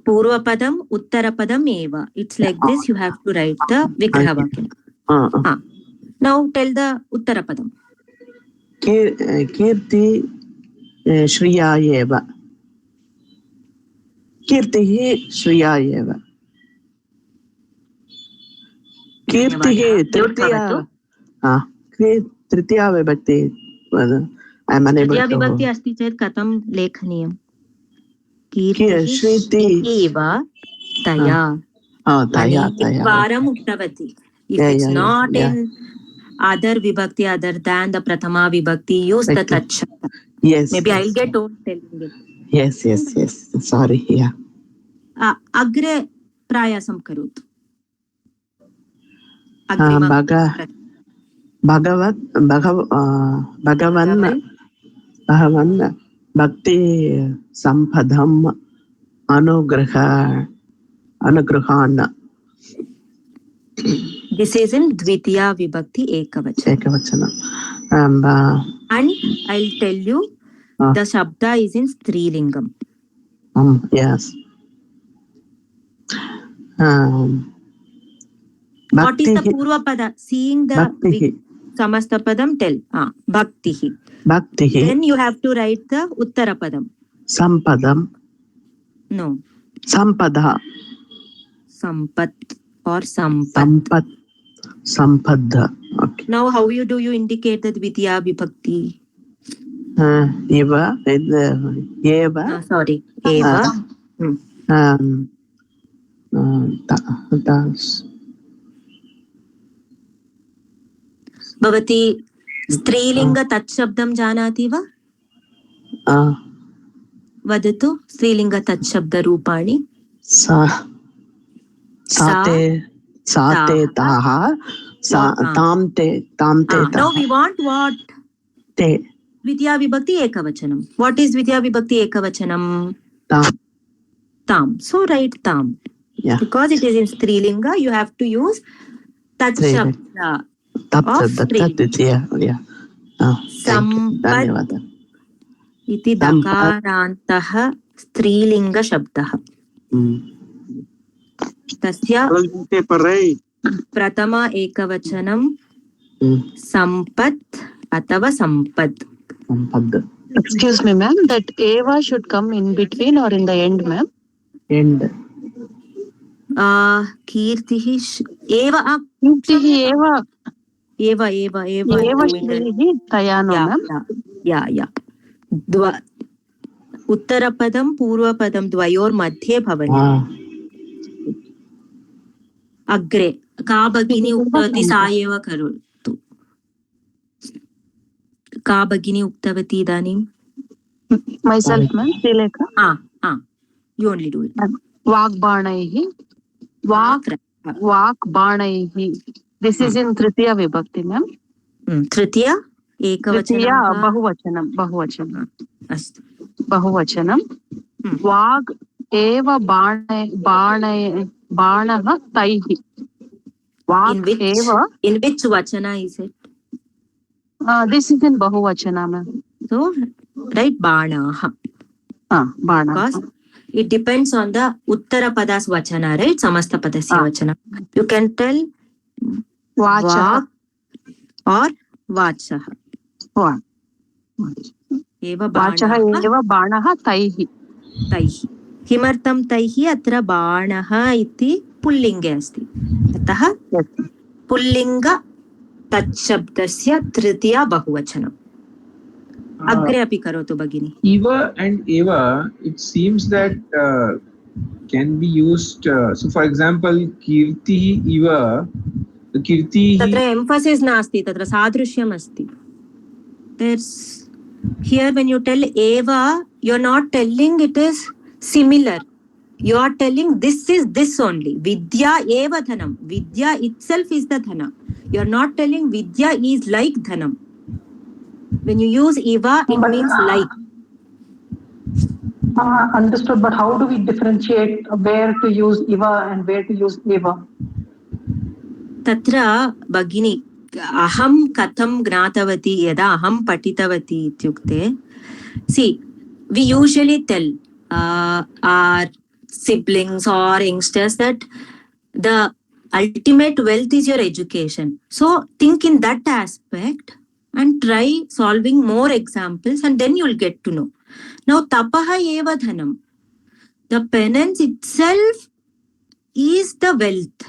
पूर्वपदम् उत्तरपदम् एव. It's like this. You have to write the vigrahavakyam. Now tell the uttarapadam. कीर्ति श्रिया एव। कीर्तिः श्रिया एव। कीर्तिः तृतीया विभक्ति। तृतीया विभक्ति अस्ति चेत् कथं लेखनीयं? कीर्तिः एव तया। एकवारम् उक्तवती। If it's not in other vibhakti other than the prathama vibhakti, use the tat shabda. Yes. Maybe I'll get on telling it. Yes. Sorry. Yeah. अग्रे प्रयासं करोतु। भगवन् भक्ति सम्पदम् अनुग्रहान्। This is in dvitiya vibhakti ekavachana. And I'll tell you, the shabda is in strilingam. Yes. What is the purvapada? Seeing the samastapadam, tell. Bhaktihi. Then you have to write the uttarapadam. Sampadam. No. Sampada. Sampat or sampat. Sampada. Okay. Now how do you indicate the dvitiya vibhakti? Eva. Sorry. Eva. भवती स्त्रीलिंग तत्शब्दं जानाति वा? वदतु स्त्रीलिंग तत्शब्दरूपाणि। Now we want what? Dvitiya vibhakti ekavachanam. What is dvitiya vibhakti ekavachanam? Tam. So write tam. Yeah. Because it is in strilinga, you have to use tat shabda. Yeah. सम्पत् धन्यवादः इति दकारान्तः स्त्रीलिङ्गशब्दः तस्य प्रथम एकवचनं सम्पत् अथवा सम्पत्. Excuse me, ma'am. That eva should come in between or in the end, ma'am? End. कीर्तिः एव कीर्तिः एव एव श्रीः तया नो मैम. या उत्तरपदं पूर्वपदं द्वयोर्मध्ये भवति. अग्रे का भगिनी उक्तवती सा एव करोतु. का भगिनी उक्तवती इदानीं? Myself, ma'am. Srilekha. You only do it. वाग्बाणैः वाक्बाणैः. This is in Tritiya Vibhakti, ma'am. तृतीया एकवचनं बहुवचनं. अस्तु. बहुवचनं. वाग् एव बाणः तैः. वाक् एव. In which vachana is it? This is in bahuvachana, ma'am. So, right, banaha. Because it depends on the uttarapadas vachana, right? Samasta padasya vachana. You can tell vacha or vachaha. वाचः एव बाणः तैः. किमर्थं तैः? अत्र बाणः इति पुल्लिङ्गे अस्ति, अतः पुल्लिङ्ग तच्छब्दस्य तृतीया बहुवचनम्. अग्रे अपि करोतु भगिनी. Eva and eva, it seems that can be used. So, for example, kirti eva, kirti. तत्र emphasis नास्ति, तत्र सादृश्यम् अस्ति. There's here when you tell eva, you're not telling it is similar. You are telling this is this only. Vidya eva dhanam. Vidya itself is the dhana. You are not telling Vidya is like dhanam. When you use eva, it means like. Understood, but how do we differentiate where to use eva and where to use eva? Tatra bagini aham katham gnatavati yada aham patitavati ityukte. See, we usually tell our siblings or youngsters that the ultimate wealth is your education. So think in that aspect and try solving more examples, and then you'll get to know. Now, tapaha eva dhanam. The penance itself is the wealth.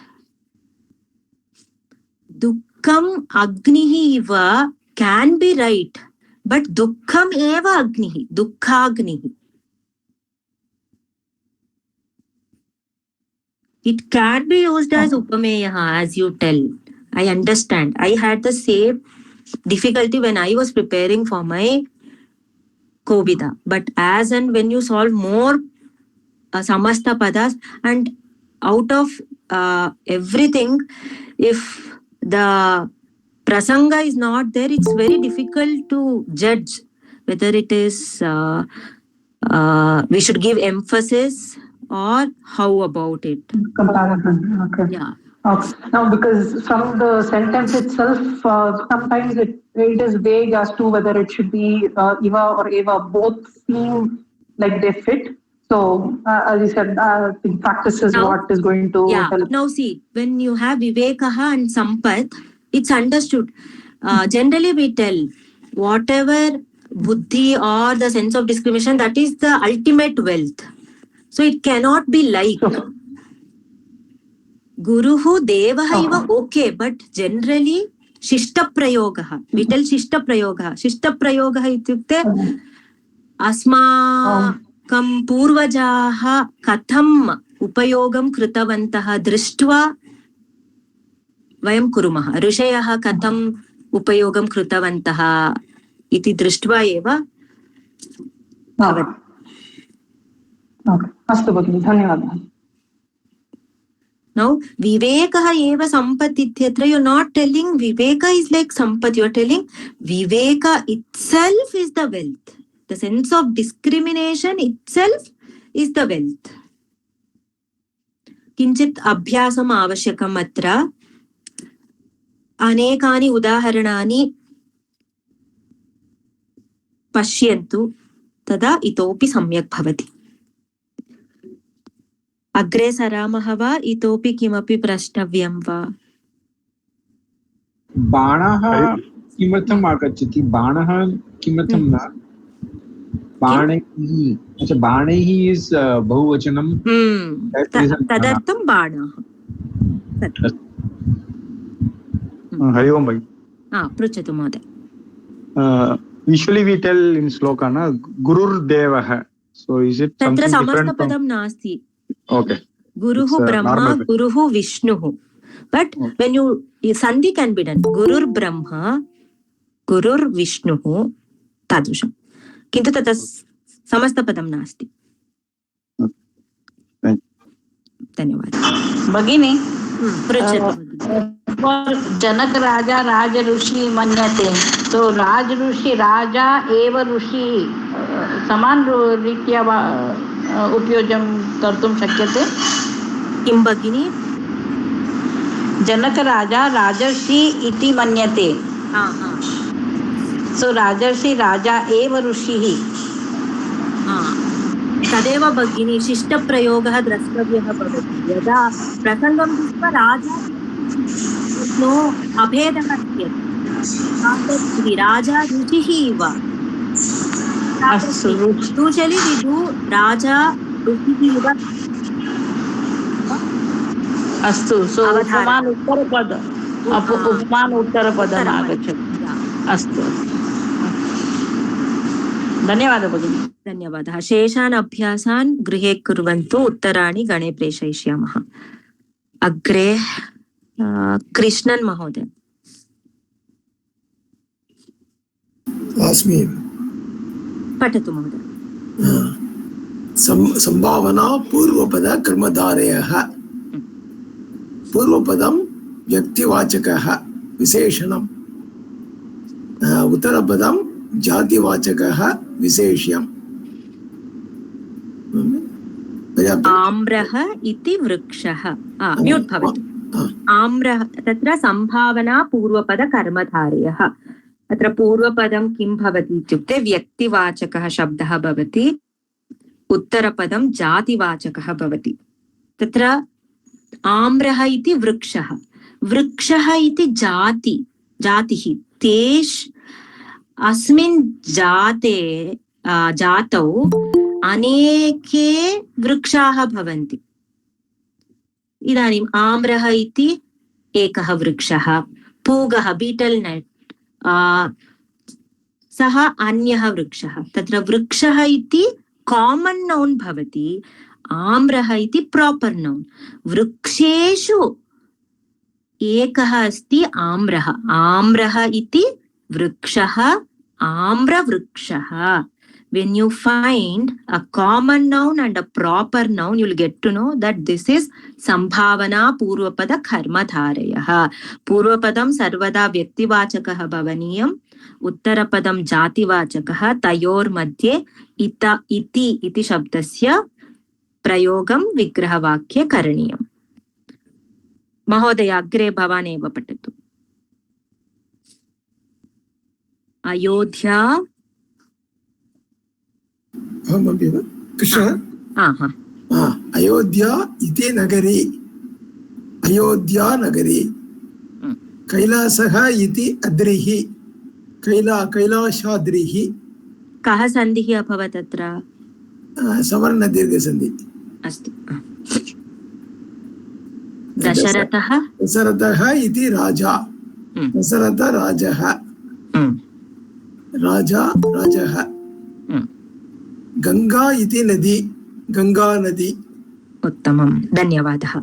Dukkham agnihi iva can be right, but dukkham eva agnihi, dukkha-agnihi. It can be used as upameyaha, as you tell. I understand. I had the same difficulty when I was preparing for my Kovida. But as and when you solve more samasta padas, and out of everything, if the prasanga is not there, it's very difficult to judge whether it is we should give emphasis or how about it. Comparison. Okay. Yeah. Okay. Now, because from the sentence itself, sometimes it is vague as to whether it should be eva or eva. Both seem like they fit. So, as you said, I think practice is what is going to help. Now see, when you have vivekaha and sampat, it's understood. Generally we tell whatever buddhi or the sense of discrimination, that is the ultimate wealth. So it cannot be like Guruhu Devaha iva okay, but generally Shishta Prayogaha. We tell Shishta Prayogaha. Shishta Prayogaha ityukte अस्माकं पूर्वजाः कथम् उपयोगं कृतवन्तः दृष्ट्वा वयं कुर्मः. ऋषयः कथम् उपयोगं कृतवन्तः इति दृष्ट्वा एव भवति. अस्तु भगिनि, धन्यवादः. Now, vivekah eva sampat ityatra, you're not telling viveka is like sampat, you're telling viveka itself is the wealth. The sense of discrimination itself is the wealth. Kinchit abhyasam avashyakam atra. Anekani udaharanani पश्यन्तु, तदा इतोपि सम्यक् भवति। अग्रे सरामः वा? इतोपि किमपि प्रष्टव्यं वा? बाणः किमर्थम् आगच्छति? बाणः किमर्थं न? बाणैः, अच्छा बाणैः इस् बहुवचनं, तदर्थं बाणः। हरि ओम भाई। पृच्छतु महोदय। Usually we tell in sloka na Gururdevah. So is it something तत्र different from? समस्तपदं नास्ति. Okay. Guruhu Brahma, Guruhu Vishnuhu. But when you sandhi can be done. Gurur Brahma, Gurur Vishnuhu, tadrusham. किन्तु तत्र समस्तपदं नास्ति। धन्यवादः। भगिनी, पृच्छतु। जनक राजा राज ऋषि मन्यते। तो राज ऋषि राजा एव ऋषि समान रीत्या उपयोजन कर्तुं शक्यते। किं भगिनी? जनक राजा राजर्षि इति मन्यते। सो राजर्षि राजा एव ऋषिः। तदेव भगिनी शिष्टप्रयोगः द्रष्टव्यः भवति। यदा प्रसङ्गं दृष्ट्वा राजा नो अभेदः अस्ति। राजा ऋषिः इव। Usually we do राजा ऋषिः इव। अस्तु। सो उपमान उत्तरपदम् आगच्छति। अस्तु, धन्यवादः भगिनी। धन्यवादः। शेषान् अभ्यासान् गृहे कुर्वन्तु, उत्तराणि गणे प्रेषयिष्यामः। अग्रे कृष्णन् महोदय। अस्मि। पठतु महोदय। संभावना पूर्वपद कर्मधारयः। पूर्वपदं व्यक्तिवाचकः विशेषणम्, उत्तरपदं जातिवाचकः विशेष्यम्। आम्रः इति वृक्षः। म्यूट् भवतु। आम्रः, तत्र संभावना पूर्वपद कर्मधारयः। अत्र पूर्वपदं किं भवति इत्युक्ते व्यक्तिवाचकः शब्दः भवति, उत्तरपदं जातिवाचकः भवति। तत्र आम्रः इति वृक्षः, वृक्षः इति जातिः। अस्मिन् जातौ अनेके वृक्षाः भवन्ति। इदानीम् आम्रः इति एकः वृक्षः, पूगः बीटल् नट् सः अन्यः वृक्षः। तत्र वृक्षः इति कामन् नौन् भवति, आम्रः इति प्रापर् नौन्। वृक्षेषु एकः अस्ति आम्रः। आम्रः इति वृक्षः, आम्रवृक्षः। When you find a common noun and a proper noun, you will get to know that this is sambhavana purvapada karmadharayah. Purvapadam sarvada vyaktivachakah bhavaniyam, uttarapadam jativachakah, tayor madhye ita iti shabdasya prayogam vigrahavaक्ये करणीयम्। महोदय अग्रे भवान् एव पठतु। अयोध्या कृष्ण। अयोध्या इति नगरी, अयोध्या नगरी। कैलासः इति अद्रिः, कैलाशाद्रिः। कः सन्धिः अभवत् अत्र? सवर्णदीर्घसन्धि। अस्तु। दशरथः इति राजा, दशरथ राजः, राजा राजः। गंगा इति नदी, गंगा नदी। उत्तमं, धन्यवादः।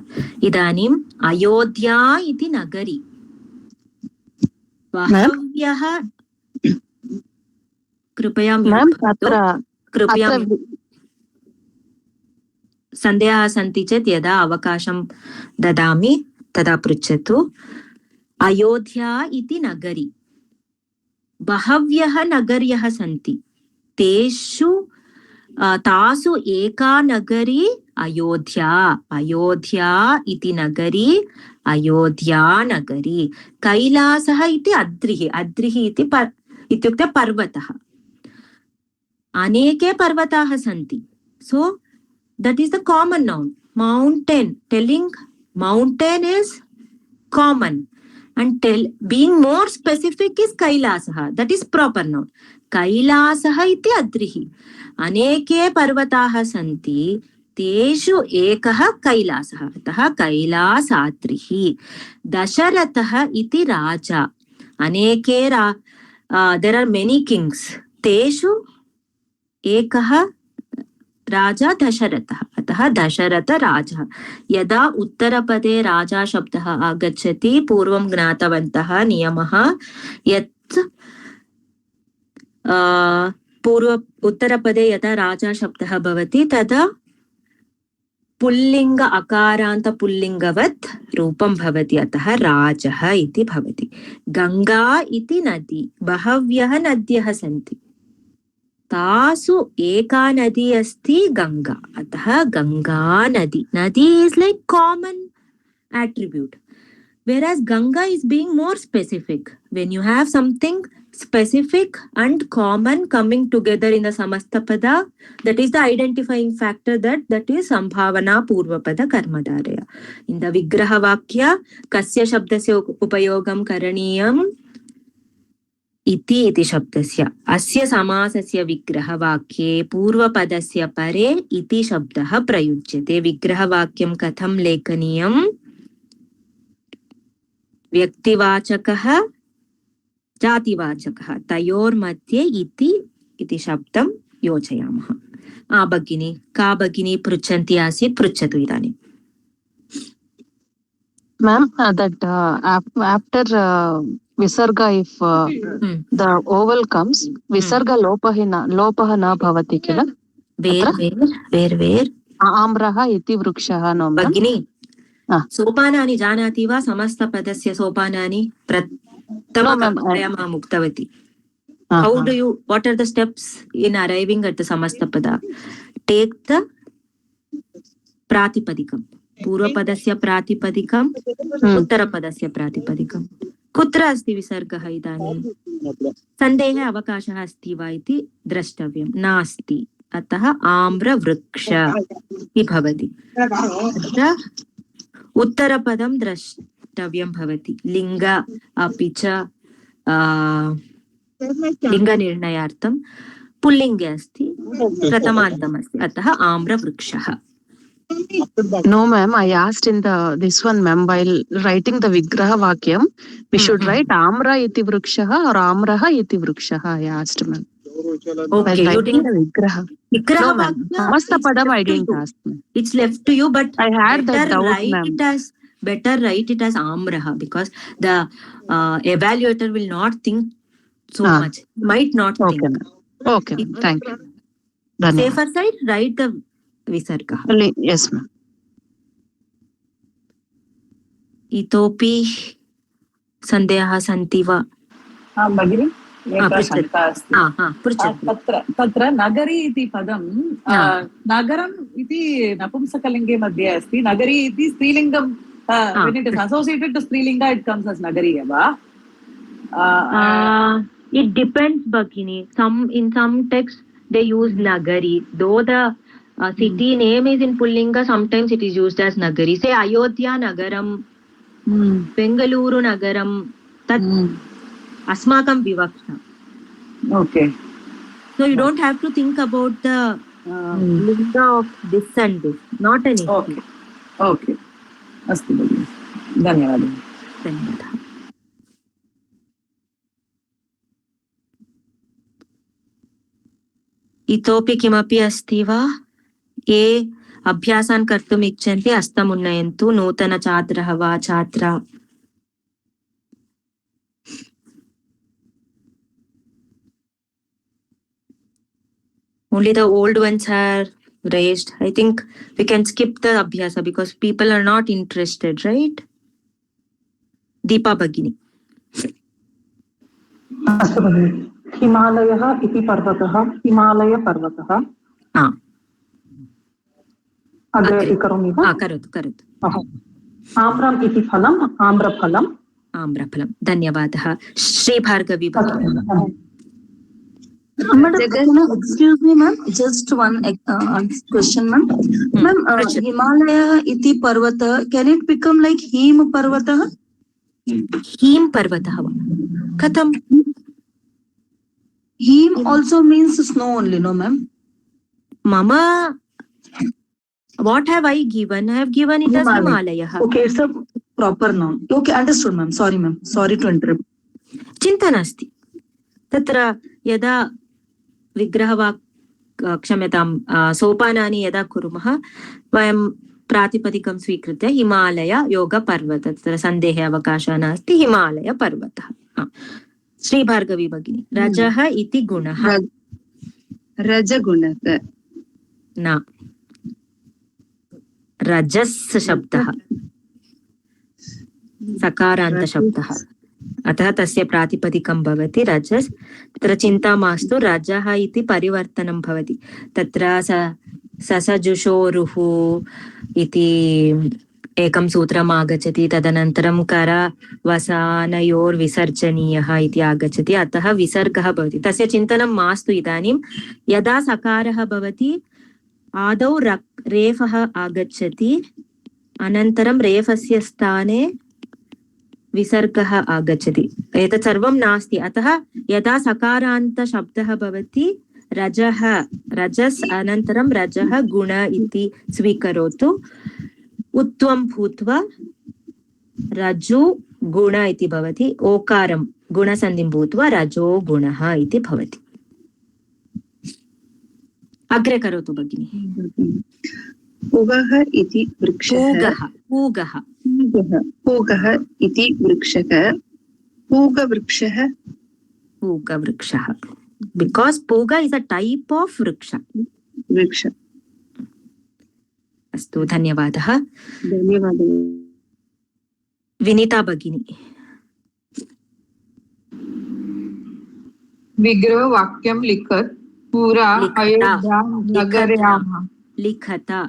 इदानीम् अयोध्या इति नगरी। बहव्यः, कृपया सन्देहाः सन्ति चेत् यदा अवकाशं ददामि तदा पृच्छतु। अयोध्या इति नगरी, बहव्यः नगर्यः सन्ति, तासु एका नगरी अयोध्या। अयोध्या इति नगरी, अयोध्या नगरी। कैलासः इति अद्रिः, अद्रिः इत्युक्ते पर्वतः। अनेके पर्वताः सन्ति. So that is the common noun. Mountain, telling mountain is common, and being more specific is Kailasah. That is proper noun. Kailasah iti adrihi. Aneke parvataः santi, तेषु एकः कैलासः, अतः कैलासाद्रिः. दशरथः इति राजा. अनेके there are many kings. तेषु एकः राजा दशरथः, अतः दशरथ राजा. यदा उत्तरपदे राजा शब्दः आगच्छति, पूर्वं ज्ञातवन्तः नियमः यत् उत्तरपदे यदा राजा शब्दः भवति तदा पुल्लिंग अकारान्त पुल्लिंगवत् रूपं भवति, अतः राजः इति भवति. गंगा इति नदी. बहव्यः नद्यः सन्ति, तासु एका नदी अस्ति गंगा, अतः गंगा नदी. नदी is like common attribute, whereas Ganga is being more specific. When you have something specific and common coming together in the Samastapada, that is the identifying factor, that is Sambhavana Purvapada Karmadharaya. In the Vigraha Vakya, Kasya Shabdasya Upayogam Karaniyam इति इति शब्दस्य. अस्य समासस्य विग्रहवाक्ये पूर्वपदस्य परे इति शब्दः प्रयुज्यते. विग्रहवाक्यं कथं लेखनीयं? व्यक्तिवाचकः जातिवाचकः तयोर्मध्ये इति शब्दं योजयामः. भगिनी, का भगिनी पृच्छन्ती आसीत्, पृच्छतु इदानीं. Ma'am, that after visarga, if the vowel comes, visarga lopah na bhavati kila. Where? Amraha iti vrukshah. No, Bhagini, sopanani janati va samastapadasya sopanani? Prathama muktavati. How do you, what are the steps in arriving at the samastapada? Take the pratipadikam. पूर्वपदस्य प्रातिपदिकम्, उत्तरपदस्य प्रातिपदिकम्. कुत्र अस्ति विसर्गः इदानीं? सन्देहे अवकाशः अस्ति वा इति द्रष्टव्यं. नास्ति, अतः आम्रवृक्ष इति भवति. अत्र उत्तरपदं द्रष्टव्यं भवति. लिङ्ग अपि च लिङ्गनिर्णयार्थं पुल्लिङ्गे अस्ति, प्रथमान्तमस्ति, अतः आम्रवृक्षः. No, ma'am. I asked in this one, ma'am, while writing the Vigraha Vakyam, we should write Amra iti Vrukshaha or Amraha iti Vrukshaha. I asked, ma'am. Okay, you didn't Vigraha. No, ma'am. Samastapadam I didn't ask, ma'am. It's left to you, but I had that doubt, ma'am. Better write it as Amraha, because the evaluator will not think so much. Might not think. Okay, ma'am. Thank you. Safer side, write the विसर्गः. Yes, ma'am. इतोपि सन्देहाः सन्ति वा? भगिनी, एका शङ्का अस्ति. तत्र नगरी इति पदं नगरम् इति नपुंसकलिङ्गे मध्ये अस्ति. नगरी इति स्त्रीलिङ्गं, when it is associated to स्त्रीलिङ्ग it comes as नगरी वा? It depends, Bhagini. In some texts they use nagari, though the city name is in Pullinga, sometimes it is used as Nagari. Say Ayodhya Nagaram, Bengaluru Nagaram, that Asmakam Vivaksha. Okay. So you don't have to think about the linga of this and this. Not an issue. Okay. Asti Bhagini. Dhanyavadah. Dhanyavadah. इतोपि किमपि अस्ति वा? ये अभ्यासान् कर्तुम् इच्छन्ति हस्तम् उन्नयन्तु. नूतन छात्रः वा छात्रा? Only the old ones are raised. I think we can skip the abhyasa because people are not interested, right? Deepa Bhagini. अस्तु भगिनि. हिमालयः इति पर्वतः, हिमालयपर्वतः. अग्रे करोमि वा? करोतु. आम्रम् इति फलम्, आम्रफलम्. आम्रफलम्. धन्यवादः. श्रीभार्गवी भगिनी. Madam, excuse me, ma'am. Just one question, ma'am. Ma'am, Himalaya iti parvata, can it become like Him parvata? Him parvatah va. Katham? Him also means snow only, no, ma'am? Mama, what have I given? I have given it as Himalaya. Okay, it's a proper noun. Okay, understood, ma'am. Sorry, ma'am. Sorry to interrupt. चिन्ता नास्ति. तत्र यदा विग्रहवाक् क्षम्यतां सोपानानि यदा कुर्मः वयं प्रातिपदिकं स्वीकृत्य हिमालय योगपर्वत तत्र सन्देहे अवकाशः नास्ति हिमालयपर्वतः. श्रीभार्गवी भगिनी रजः इति गुणः रजगुणः न रजस् शब्दः सकारान्तशब्दः अतः तस्य प्रातिपदिकं भवति रजस्. तत्र चिन्ता मास्तु रजः इति परिवर्तनं भवति. तत्र ससजुषोरुः इति एकं सूत्रम् आगच्छति. तदनन्तरं करवसानयोर्विसर्जनीयः इति आगच्छति. अतः विसर्गः भवति. तस्य चिन्तनं मास्तु. इदानीं यदा सकारः भवति आदौ रेफः आगच्छति अनन्तरं रेफस्य स्थाने विसर्गः आगच्छति. एतत् सर्वं नास्ति. अतः यदा सकारान्तशब्दः भवति रजः रजस् अनन्तरं रजः गुण इति स्वीकरोतु. उत्वं भूत्वा रजो गुण इति भवति. ओकारं गुणसन्धिं भूत्वा रजो गुणः इति भवति. अग्रे करोतु भगिनि. पूगः इति वृक्षः पूगः पूगः इति वृक्षः पूगवृक्षः पूगवृक्षः बिकास् पूग इस् अ टैप् आफ् वृक्ष. अस्तु धन्यवादः. विनीता भगिनी. विग्रहवाक्यं लिखत् पुरा अयोध्या नगर्यां लिखता.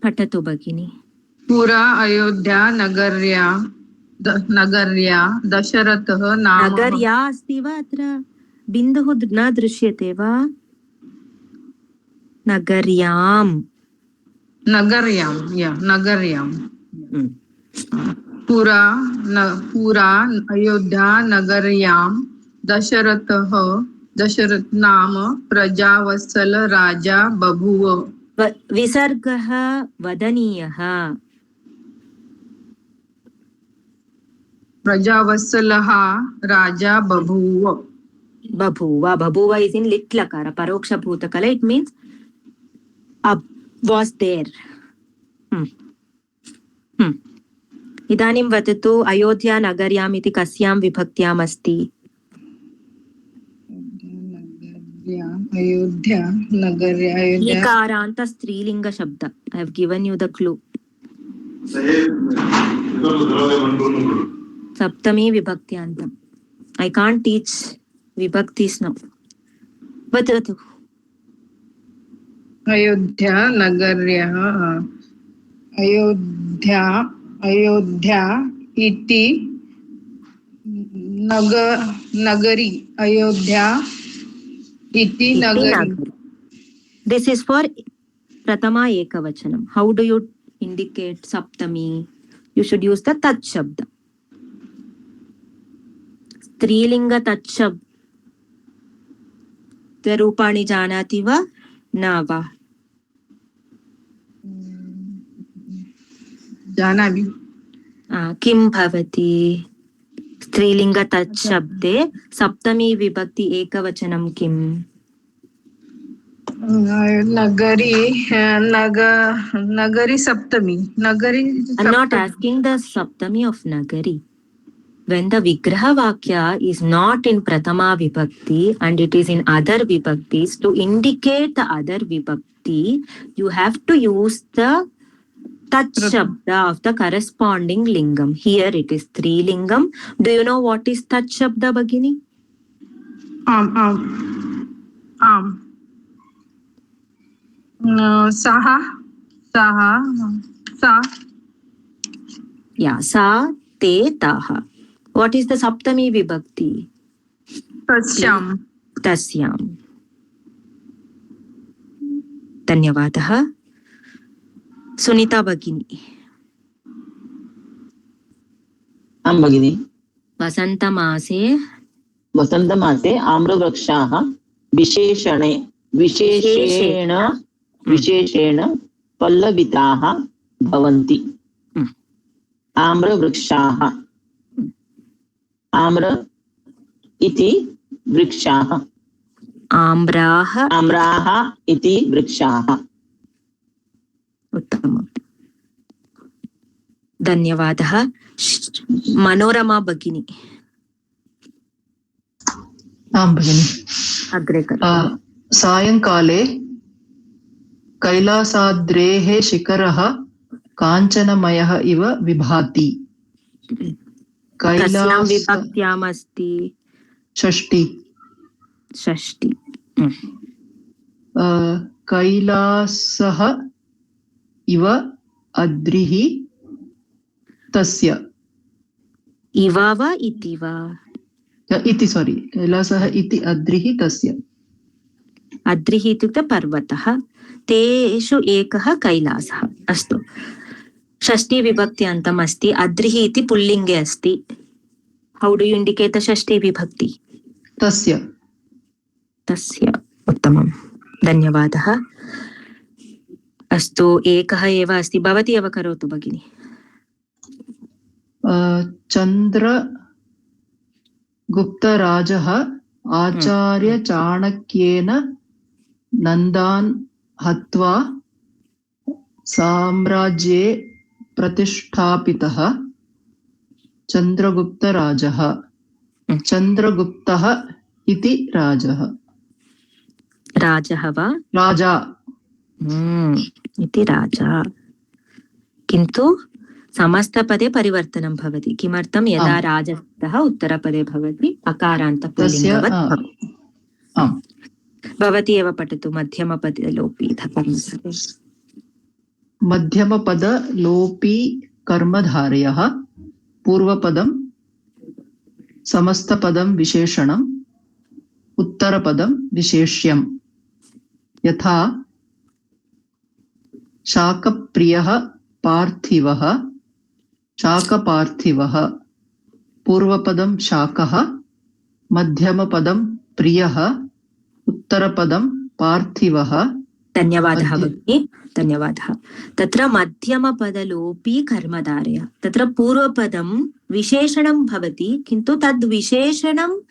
पठतु भगिनी. पुरा अयोध्या नगर्या दशरथः नाम. नगर्या अस्ति वा? अत्र बिन्दुः न दृश्यते वा? नगर्यां पुरा अयोध्या नगर्यां दशरथ नाम प्रजावत्सल राजा बभूव. विसर्गः वदनीयः. प्रजावत्सलः राजा बभूव. बभूव इस् इन् लिट् लकार परोक्षभूतकल. इट् मीन्स् वास् देर्. इदानीं वदतु अयोध्या नगर्याम् इति कस्यां विभक्त्याम् अस्ति? अयोध्या नगर्या ईकारान्त स्त्रीलिंग शब्द. I have given you the clue. सप्तमी विभक्त्यान्तं. I can't teach vibhaktis now. वदतु. अयोध्या नगर्याः अयोध्या इति नगरी. अयोध्या इति नगरी. This is for pratama ekavachanam. How do you indicate saptami? You should use the tat shabda. स्त्रीलिंग tat shabda रूपाणि जानाति वा न वा? जानामि. किं भवति? स्त्रीलिंग तत् शब्दे सप्तमी विभक्ति एकवचनं किम्? नगरी सप्तमी. नगरी. I'm not asking the saptami of nagari. When the vigraha vakya is not in pratama vibhakti and it is in other vibhaktis, to indicate the other vibhakti, you have to use the tat shabda of the corresponding lingam. Here it is three lingam. Do you know what is tat shabda, Bhagini? Saha. या सा ते ताः. What is the saptami vibhakti? तस्यां. तस्यां. धन्यवादः. सुनीता भगिनी. आं भगिनि. वसन्तमासे आम्रवृक्षाः विशेषेण पल्लविताः भवन्ति. आम्रवृक्षाः. आम्र इति वृक्षाः. आम्राः इति वृक्षाः. उत्तमम्. धन्यवादः. मनोरमा भगिनी. आं भगिनि. अग्रे सायंकाले कैलासाद्रेः शिखरः काञ्चनमयः इव विभाति. विभक्त्याम् अस्ति षष्टि. कैलासः इव अद्रिः तस्य. इव वा इति वा? इति, सोरि, कैलासः इति अद्रिः तस्य. अद्रिः इत्युक्ते पर्वतः, तेषु एकः कैलासः. अस्तु, षष्ठी विभक्त्यान्तम् अस्ति. अद्रिः इति पुल्लिङ्गे अस्ति. How do you indicate the षष्ठी विभक्ति? तस्य. उत्तमं, धन्यवादः. अस्तु, एकः एव अस्ति, भवती एव करोतु भगिनि. चन्द्रगुप्तराजः आचार्य चाणक्येन नन्दान् हत्वा साम्राज्ये प्रतिष्ठापितः चन्द्रगुप्तराजः. चन्द्रगुप्तः इति राजः. राजः वा? राजा इति राजा. किन्तु समस्तपदे परिवर्तनं भवति. किमर्थं? यदा राजः उत्तरपदे भवति अकारान्त पुल्लिङ्गवत् भवति. भवती एव पठतु. मध्यमपदे लोपी मध्यमपदलोपी कर्मधारयः. पूर्वपदं समस्तपदं विशेषणम्, उत्तरपदं विशेष्यं. यथा शाकप्रियः पार्थिवः, शाकपार्थिवः. पूर्वपदं शाकः, मध्यमपदं प्रियः, उत्तरपदं पार्थिवः. धन्यवादः भगिनी, धन्यवादः. तत्र मध्यमपदलोपी कर्मधारय. तत्र पूर्वपदं विशेषणं भवति, किन्तु तद् विशेषणं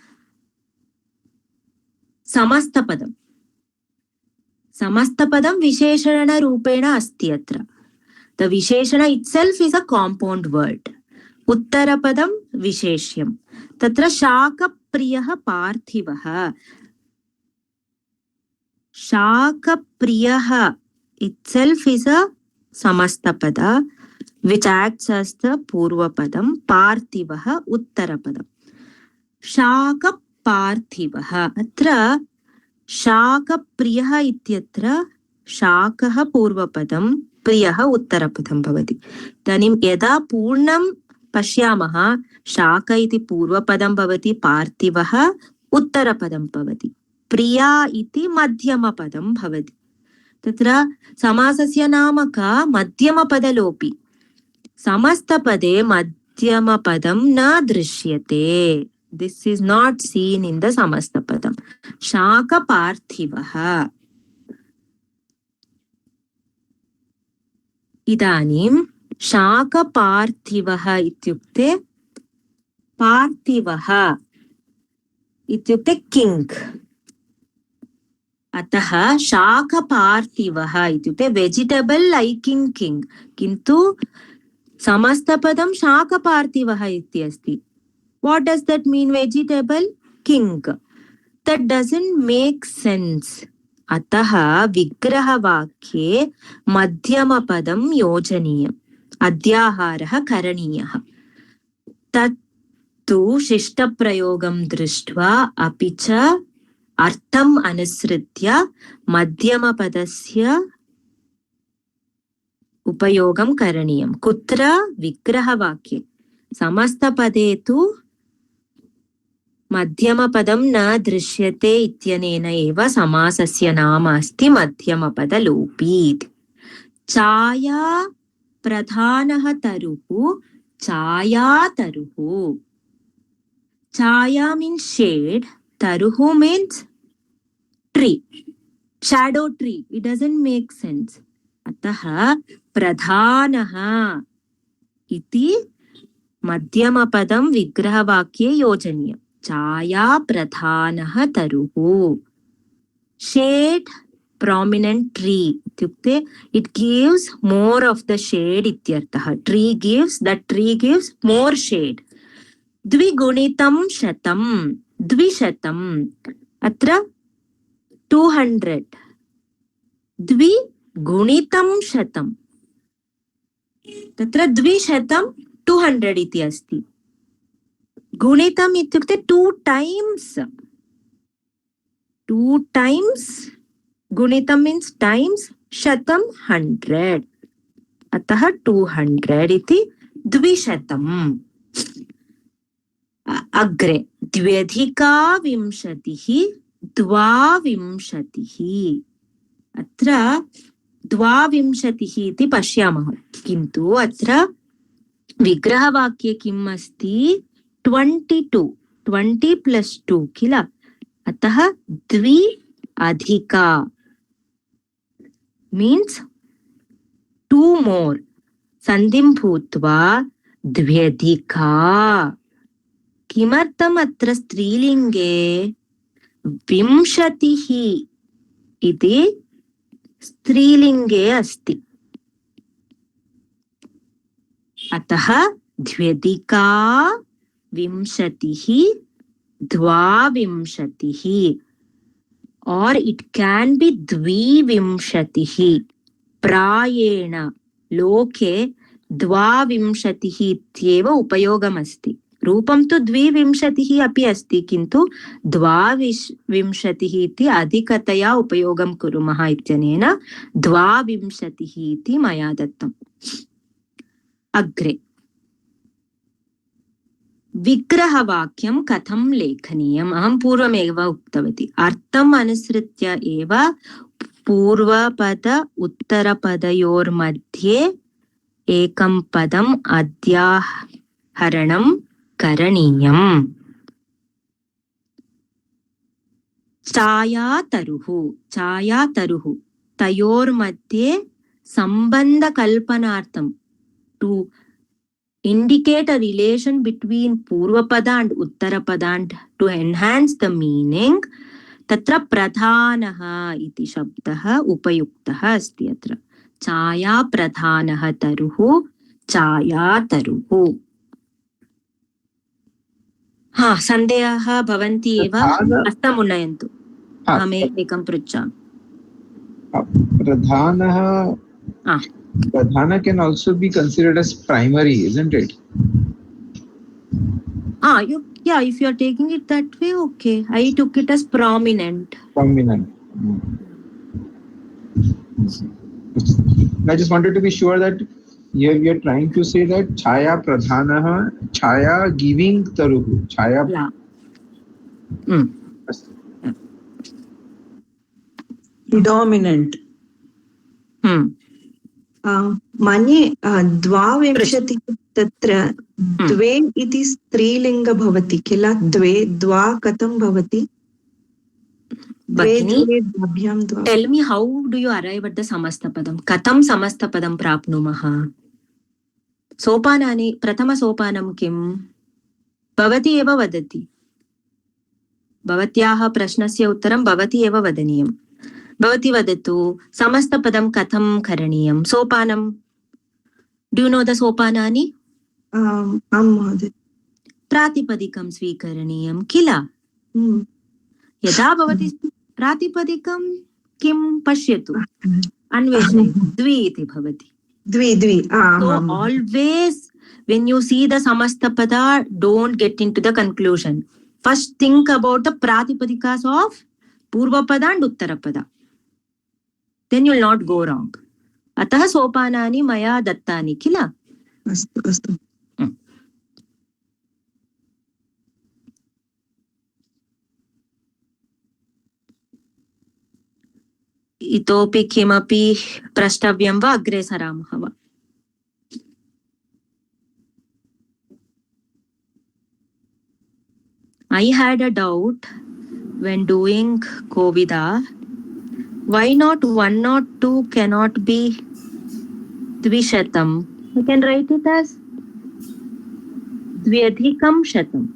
समस्तपदं विशेषणरूपेण अस्ति अत्र. द विशेषण itself is a compound word. उत्तरपदं विशेष्यं. तत्र शाकप्रियः पार्थिवः. शाकप्रियः itself is a samastapada which acts as the purvapadam. Parthivah uttarapadam. शाकपार्थिवः. अत्र शाकप्रियः इत्यत्र शाकः पूर्वपदं, प्रियः उत्तरपदं भवति. इदानीं यदा पूर्णं पश्यामः, शाक इति पूर्वपदं भवति, पार्थिवः उत्तरपदं भवति, प्रिया इति मध्यमपदं भवति. तत्र समासस्य नाम का? मध्यमपदलोपी. समस्तपदे मध्यमपदं न दृश्यते. This is not seen in the samastapadam. शाकपार्थिवः. इदानीं शाकपार्थिवः इत्युक्ते पार्थिवः इत्युक्ते किङ्ग्. अतः शाकपार्थिवः इत्युक्ते वेजिटेबल् लैकिङ्ग् किङ्ग्. किन्तु समस्तपदं शाकपार्थिवः इति अस्ति. What does that mean? Vegetable king. That doesn't make sense. अतः विग्रहवाक्ये मध्यमपदं योजनीयम्. अध्याहारः करणीयः. तत्तु शिष्टप्रयोगं दृष्ट्वा अपि च अर्थम् अनुसृत्य मध्यमपदस्य उपयोगं करणीयं. कुत्र? विग्रहवाक्ये. समस्तपदे तु मध्यमपदं न दृश्यते इत्यनेन एव समासस्य नाम अस्ति मध्यमपदलोपी. छाया प्रधानः तरुः, छायातरुः. छाया means shade, taruhu means tree, shadow tree. It doesn't make sense. Ataha pradhanaha iti madhyamapadam vigrahavakye yojaniyam. Chaya pradhanaha taruhu. Shade, prominent tree. It gives more of the shade ityartha. Tree gives more shade. द्विगुणितं शतं, द्विशतम्. अत्र 200. द्विगुणितं शतं. तत्र द्विशतं 200 इति अस्ति. गुणितम् इत्युक्ते 2 times. 2 times. गुणितं means times. शतं 100. अतः 200 इति द्विशतम्. अग्रे द्व्यधिकाविंशतिः, द्वाविंशतिः. अत्र द्वाविंशतिः इति पश्यामः. किन्तु अत्र विग्रहवाक्ये किम् अस्ति? 22. 20 + 2 किल. अतः द्वि अधिका मीन्स् 2 more. सन्धिं भूत्वा द्व्यधिका. किमर्थम् अत्र स्त्रीलिङ्गे विंशतिः इति स्त्रीलिङ्गे अस्ति. अतः द्व्यधिका विंशतिः, द्वाविंशतिः. और इट कैन बी द्विविंशतिः. प्रायेण लोके द्वाविंशतिः इत्येव उपयोगमस्ति. रूपं तु द्विविंशतिः अपि अस्ति, किन्तु द्वाविंशतिः इति अधिकतया उपयोगं कुर्मः इत्यनेन द्वाविंशतिः इति मया दत्तम्. अग्रे विग्रहवाक्यं कथं लेखनीयम्? अहं पूर्वमेव उक्तवती. अर्थम् अनुसृत्य एव पूर्वपद उत्तरपदयोर्मध्ये एकं पदम् अध्याहरणं करणीयम्. छायातरुः, छायातरुः. तयोर्मध्ये सम्बन्धकल्पनार्थं, to indicate a relation between पूर्वपद and उत्तरपद and to enhance the meaning, तत्र प्रधानः इति शब्दः उपयुक्तः अस्ति. अत्र छाया प्रधानः तरुः, छायातरुः. हा, सन्देहः भवन्ति एव, हस्तम् उन्नयन्तु. अहम् एकं पृच्छामि. Pradhana can also be considered as primary, isn't it? If you are taking it that way, okay. I took it as prominent. Prominent. I just wanted to be sure that here we are trying to say that Chaya Pradhanaha, Chaya giving Taruhu. Chaya. Yeah. Predominant. मन्ये द्वाविंशतिः तत्र द्वे इति स्त्रीलिङ्ग भवति किल. द्वे द्वा कथं भवति? Tell me, how do you arrive at the समस्तपदं? कथं समस्तपदं प्राप्नुमः? सोपानानि, प्रथमसोपानं किं? भवती एव वदति. भवत्याः प्रश्नस्य उत्तरं भवती एव वदनीयं. भवती वदतु, समस्तपदं कथं करणीयं? सोपानं, डू यू नो द सोपानानि? प्रातिपदिकं स्वीकरणीयं किल. यदा भवती प्रातिपदिकं किं पश्यतु, अन्वेषयतु. द्वि इति भवति. द्वि. So always when you see the samastapada, don't get into the conclusion. First think about the pratipadikas of Purvapada and Uttarapada. Then you will not go wrong. अतः सोपानानि मया दत्तानि किल. अस्तु अस्तु. इतोपि किमपि प्रष्टव्यं वा, अग्रे सरामः वा? I had a doubt when doing Kovida. Why not 1 or 2 cannot be Dvishatam? You can write it as Dvyadhikam Shatam.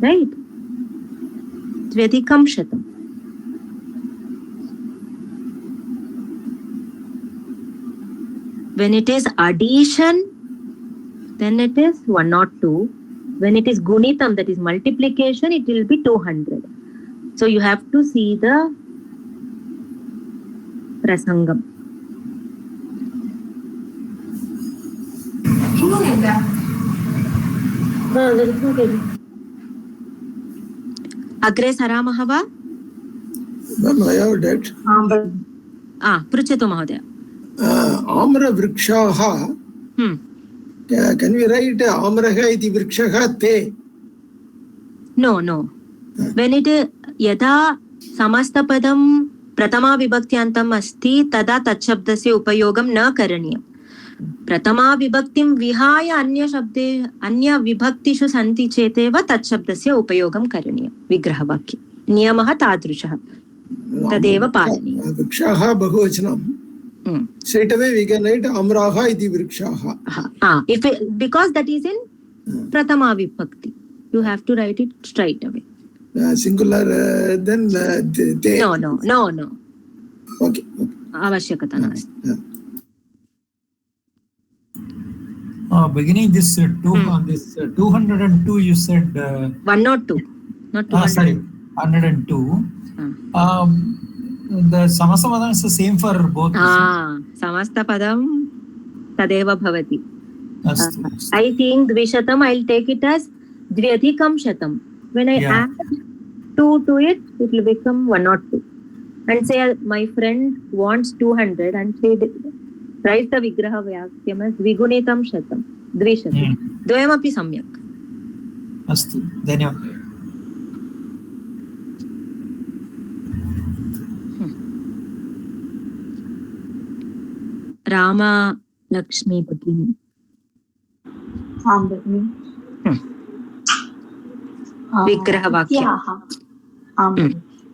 Right? Dvyadhikam Shatam. When it is addition, then it is 1 or 2. When it is gunitam, that is multiplication, it will be 200. So you have to see the prasangam. Agre saramah va? Ma'am, I have that. Pruchatu mahodaya. Amra vrikshaha. Can we write Amraha iti vrikshaha te? No. When it is yada samastapadam pratama vibhaktyantam asti tada tachabdasya upayogam na karaniyam. Pratama vibhaktim vihaya anya vibhaktishu santi cheteva tachabdasya upayogam karaniyam. Vigraha vakya. Niyamah tadrushah. Tadeva palaniyam. Vrikshaha bahuvachanam. Straight away we can write Amraha iti vrikshaha. Because that is in pratama vibhakti. You have to write it straight away. Singular, then they. No. Okay. Avashyakata nasti. Beginning this 202, you said 102, not 200. Sorry, 102. The samasta padam is the same for both. Samasta padam tadeva bhavati. Astu. I think dvishatam, I'll take it as dvyadhikam shatam. When I add 2 to it, it will become 1 or 2. And say my friend wants 200 and say write the vigraha vakyam as vigunitam shatam, dvishatam. Dvayamapi samyak. Astu. Dhanyavad. Rama Lakshmi Bhagini. Vigraha vakyam.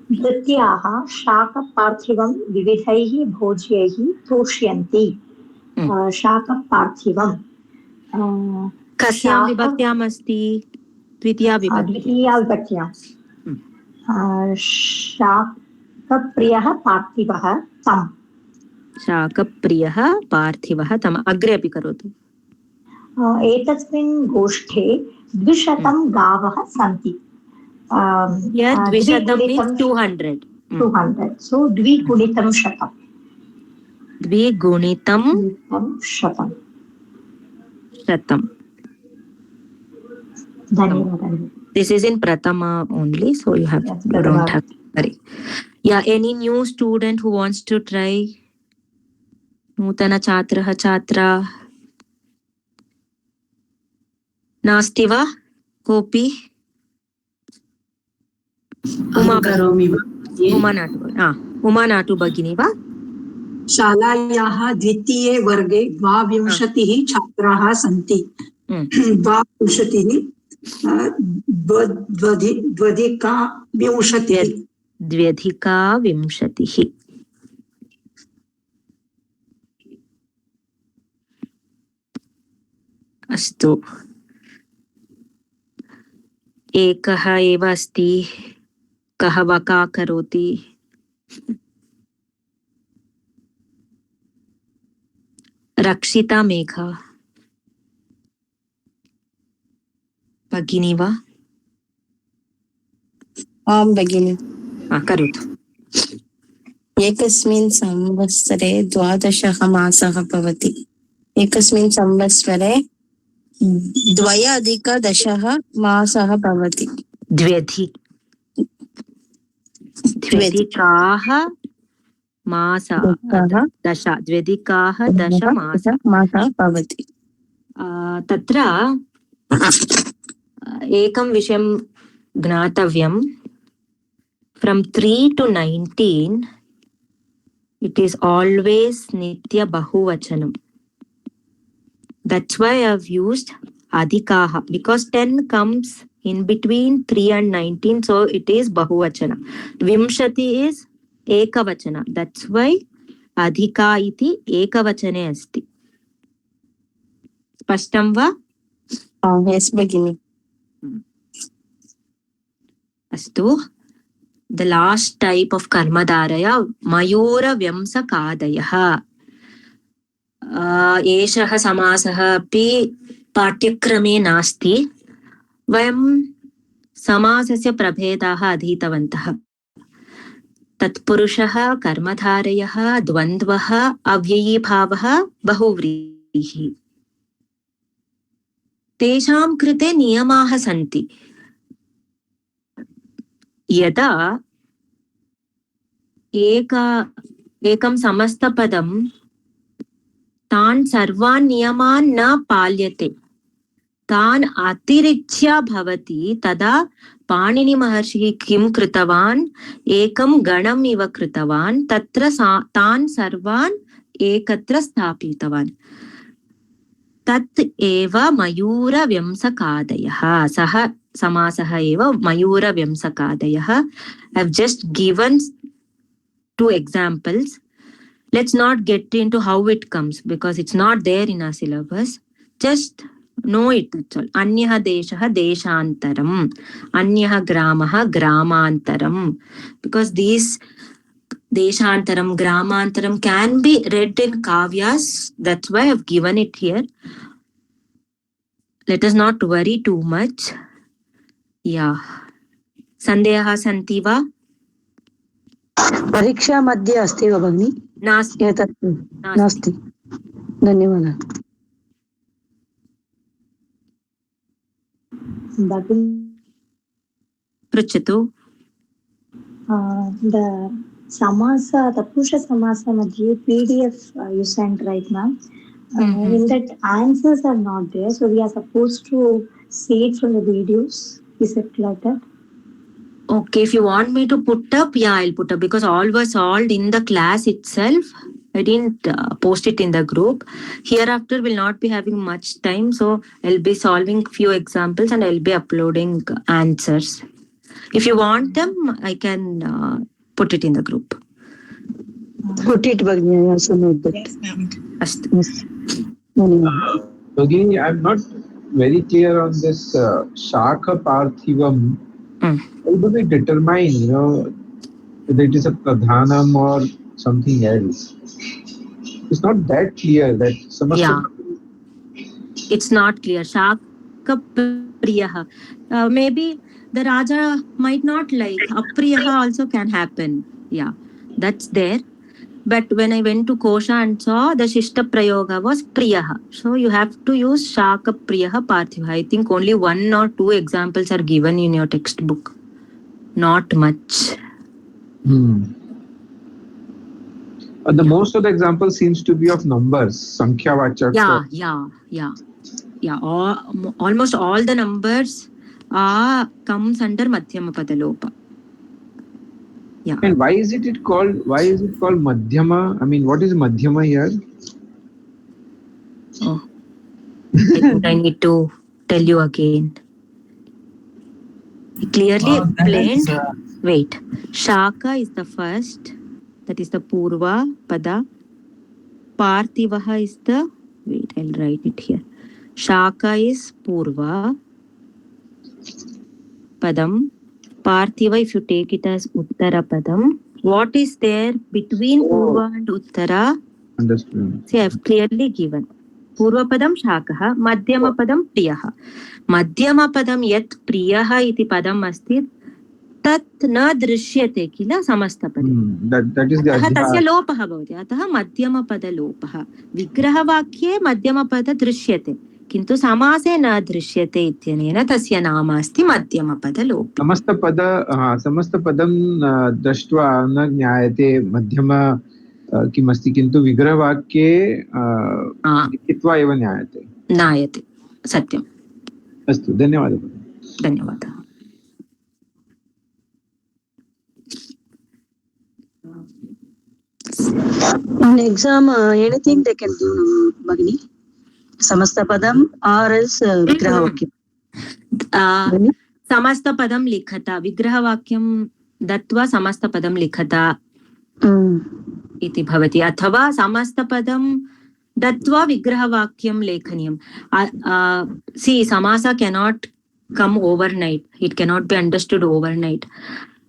नृत्याः शाकपार्थिवं विविधैः भोज्यैः तोष्यन्ति. शाकपार्थिवं कस्यां विभक्त्याम् अस्ति? द्वितीया विभक्त्यां. शाकप्रियः पार्थिवः तम्. शाकप्रियः पार्थिवः तम्. अग्रे अपि करोतु. एतस्मिन् गोष्ठे 200 गावः सन्ति. द्विशतं means 200. 200. So द्विगुणितं शतं. द्विगुणितं शतं. धन्यवादः. This is in Pratama only, so you don't have to worry. Yeah, any new student who wants to try? Nutana chatrah chatra नास्ति वा कोऽपि? उमानाटु भगिनी वा? शालायाः द्वितीये वर्गे 22 छात्राः सन्ति. 22 द्व्यधिकाविंशतिः. अस्तु, एकः एव अस्ति. कः वका करोति? रक्षिता मेघा भगिनी वा? आं भगिनी. करोतु. एकस्मिन् संवत्सरे 12 मासः भवति. एकस्मिन् संवत्सरे 2+10 मासः भवति. द्व्यधिकाः दश द्व्यधिकाः दश मासः भवति। तत्र एकं विषयं ज्ञातव्यं. From 3 to 19 it is always nitya bahuvachanam. That's why I've used adhikaha, because 10 comes in between 3 and 19, so it is bahuvachana. Vimshati is ekavachana. That's why adhika iti ekavachane asti. Spashtam va? Yes, Bhagini. Astu. The last type of Karmadharaya, Mayura Vyamsakadayaha. एषः समासः अपि पाठ्यक्रमे नास्ति. वयं समासस्य प्रभेदाः अधीतवन्तः. तत्पुरुषः, कर्मधारयः, द्वन्द्वः, अव्ययीभावः, बहुव्रीहिः. तेषां कृते नियमाः सन्ति. यदा एकं समस्तपदं तान् सर्वान् नियमान् न पाल्यते, तान् अतिरिच्य भवति, तदा पाणिनिमहर्षिः किं कृतवान्, एकं गणम् इव कृतवान्, तत्र तान् सर्वान् एकत्र स्थापितवान्. तत् एव मयूरव्यंसकादयः. सः समासः एव मयूरव्यंसकादयः. I've just given 2 examples. Let's not get into how it comes because it's not there in our syllabus. Just know it. That's all. Anyah deshah deshantaram. Anyah gramah gramantaram. Because these deshantaram, gramantaram can be read in kavyas. That's why I've given it here. Let us not worry too much. Yeah. Sandehah santi va? परीक्षा मध्ये अस्ति वा भगिनि? नास्ति. नास्ति. धन्यवादः. पृच्छतु. The samasa, tapusha samasa madhye PDF you sent right now. In that answers are not there, so we are supposed to see it from the videos. Is it like that? Okay, if you want me to put up, yeah, I'll put up, because all were solved in the class itself. I didn't post it in the group. Hereafter we'll not be having much time, so I'll be solving few examples and I'll be uploading answers. If you want them, I can put it in the group. Put it, Bhagini. I also know that. Yes, ma'am. Bhagini, I'm not very clear on this Shaka Parthivam. How do we determine, whether it is a pradhanam or something else? It's not that clear that samasta. Yeah, it's not clear. Shaka Priyaha. Maybe the Raja might not like. Apriyaha also can happen. Yeah, that's there. But when I went to Kosha and saw, the Shishta Prayoga was Priyaha. So you have to use Shaka Priyaha Parthiva. I think only 1 or 2 examples are given in your textbook. Not much. The most of the examples seems to be of numbers, Sankhya Vachak. Yeah. Almost all the numbers comes under Madhyama Padalopa. Yeah. And why is it called Madhyama? I mean, what is Madhyama here? Oh, I think I need to tell you again. He clearly explained. Wait. Shaka is the first. That is the Purva Pada. Parthivaha is the... Wait, I'll write it here. Shaka is Purva Padam. Parthiva, if you take it as Uttara Padam. What is there between Purva and Uttara? Understood. See, I've clearly given. Purva Padam Shakaha, Madhyama Padam Priyaha. Madhyama Padam yat Priyaha iti Padam asti, tat na drishyate kila samastapade. That is the tasya lopaha bhavati. Ataha Madhyama Pada lopaha. Vigraha Vakye Madhyama Pada drishyate. किन्तु समासे न दृश्यते इत्यनेन तस्य नाम अस्ति मध्यमपदलोपी. समस्तपदं दृष्ट्वा न ज्ञायते मध्यम किमस्ति, किन्तु विग्रहवाक्ये लिखित्वा एव ज्ञायते. सत्यम्. अस्तु, धन्यवादः. धन्यवादः. In exam, anything they can do, Bhagini. Samastapadam or else Vigrahavakyam. समस्तपदं लिखता, विग्रहवाक्यं दत्वा समस्तपदं लिखता इति भवति, अथवा समस्तपदं दत्वा विग्रहवाक्यं लेखनीयं. See, Samasa cannot come overnight. It cannot be understood overnight.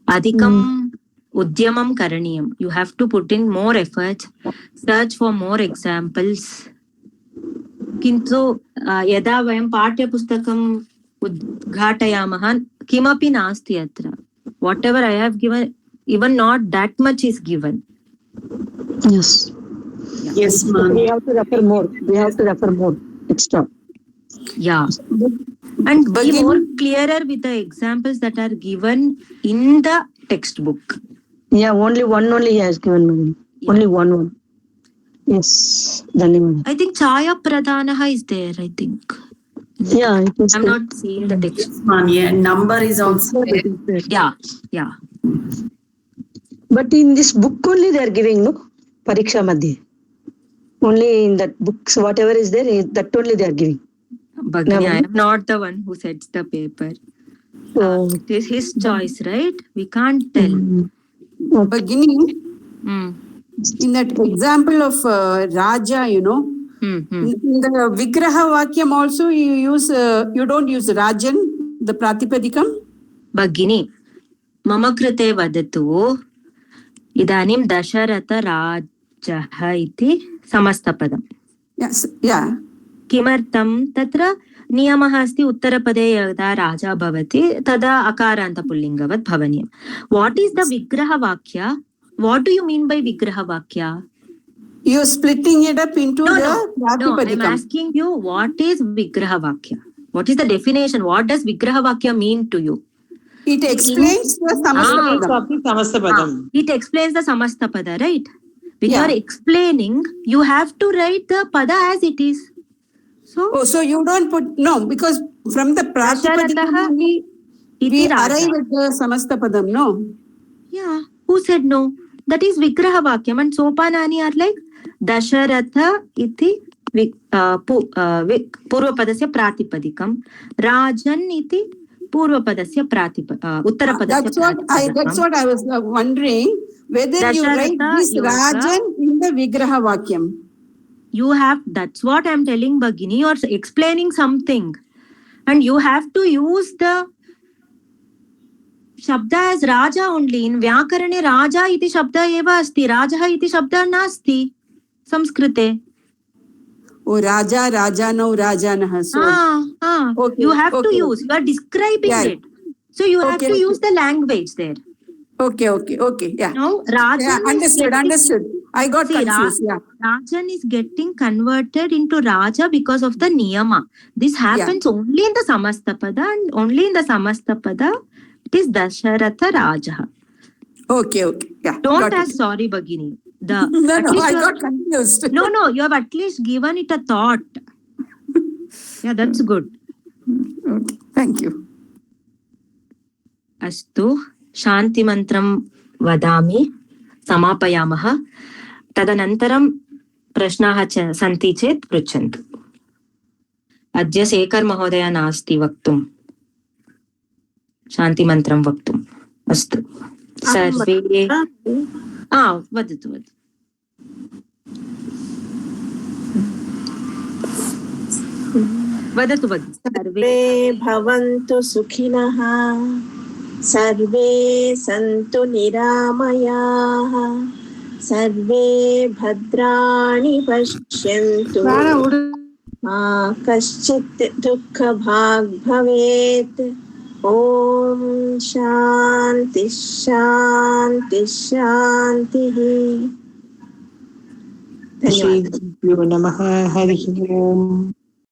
अधिकं उद्यमं करणीयं. You have to put in more efforts, search for more examples. किन्तु यदा वयं पाठ्यपुस्तकं उद्घाटयामः किमपि नास्ति अत्र. Whatever I have given, even not that much is given. Yes. Yes, ma'am. We have to refer more. Extra. Yeah. And be more clearer with the examples that are given in the textbook. Yeah, only one he has given, ma'am. Yeah. Only one. Yes. I think Chaya Pradhanaha is there, I think. Yeah, it is. I'm not seeing the text. Yes, ma'am. Yeah, number is also there. Yeah. But in this book only they are giving, no? Pariksha Madhya. Only in that books, whatever is there, that only they are giving. Bhagini, I am not the one who sets the paper. It is his choice, right? We can't tell. Bhagini, in that example of Raja, in the Vigraha Vakyam also you don't use Rajan, the Pratipadikam? Bhagini, mama krite vadatu idanim dasharata rajaha iti samastapadam. Yes, yeah. किमर्थं तत्र नियमः अस्ति उत्तरपदे यदा राजा भवति तदा अकारान्तपुल्लिङ्गवत् भवनीयं. What is the vigrahavakkya? What do you mean by vigrahavakkya? You are splitting it up into the Pratipadikam. No, I'm asking you, what is vigrahavakkya? What is the definition? What does vigrahavakkya mean to you? It explains the Samastapadam. It explains the Samastapada, right? When you are explaining, you have to write the pada as it is. So you don't put, no, because from the Pratipadikam we arrive at the Samastapadam, no? Yeah, who said no? That is Vigrahavakyam, and Sopanani are like Dasharatha iti Purvapadasya Pratipadikam, Rajan iti Purvapadasya Uttarapadasya. That's what I was wondering, whether you write this Rajan in the Vigrahavakyam. You have, that's what I'm telling Bhagini, you're explaining something and you have to use the Shabda as Raja only. In Vyakarane Raja iti Shabda eva asti, Rajaha iti Shabda nasti, Samskrite. Oh, Raja, Rajano, Rajanaha. So, okay, you have to use, you are describing it. So you have to use the language there. Okay, yeah. Now, Rajan understood. I got confused. Rajan is getting converted into Raja because of the niyama. This happens only in the Samastapada, and only in the Samastapada it is Dasharatha Raja. Okay, yeah. Don't ask sorry, Bhagini. No, I got confused. No, you have at least given it a thought. Yeah, that's good. Okay, thank you. Astu. Shanti mantram vadami samapayamah tadanantaram prashnaha santi chet pruchantu. Adya Sekar Mahodaya nasti vaktum Shanti mantram vaktum. Astu. Sarve vadatu. Sarve bhavantu sukhinah Sarve santu niramayaha Sarve bhadrani pashyantu Kaschit dukkha bhag bhavet Om Shanti Shanti Shanti. Shri Guru Namaha Hari Om.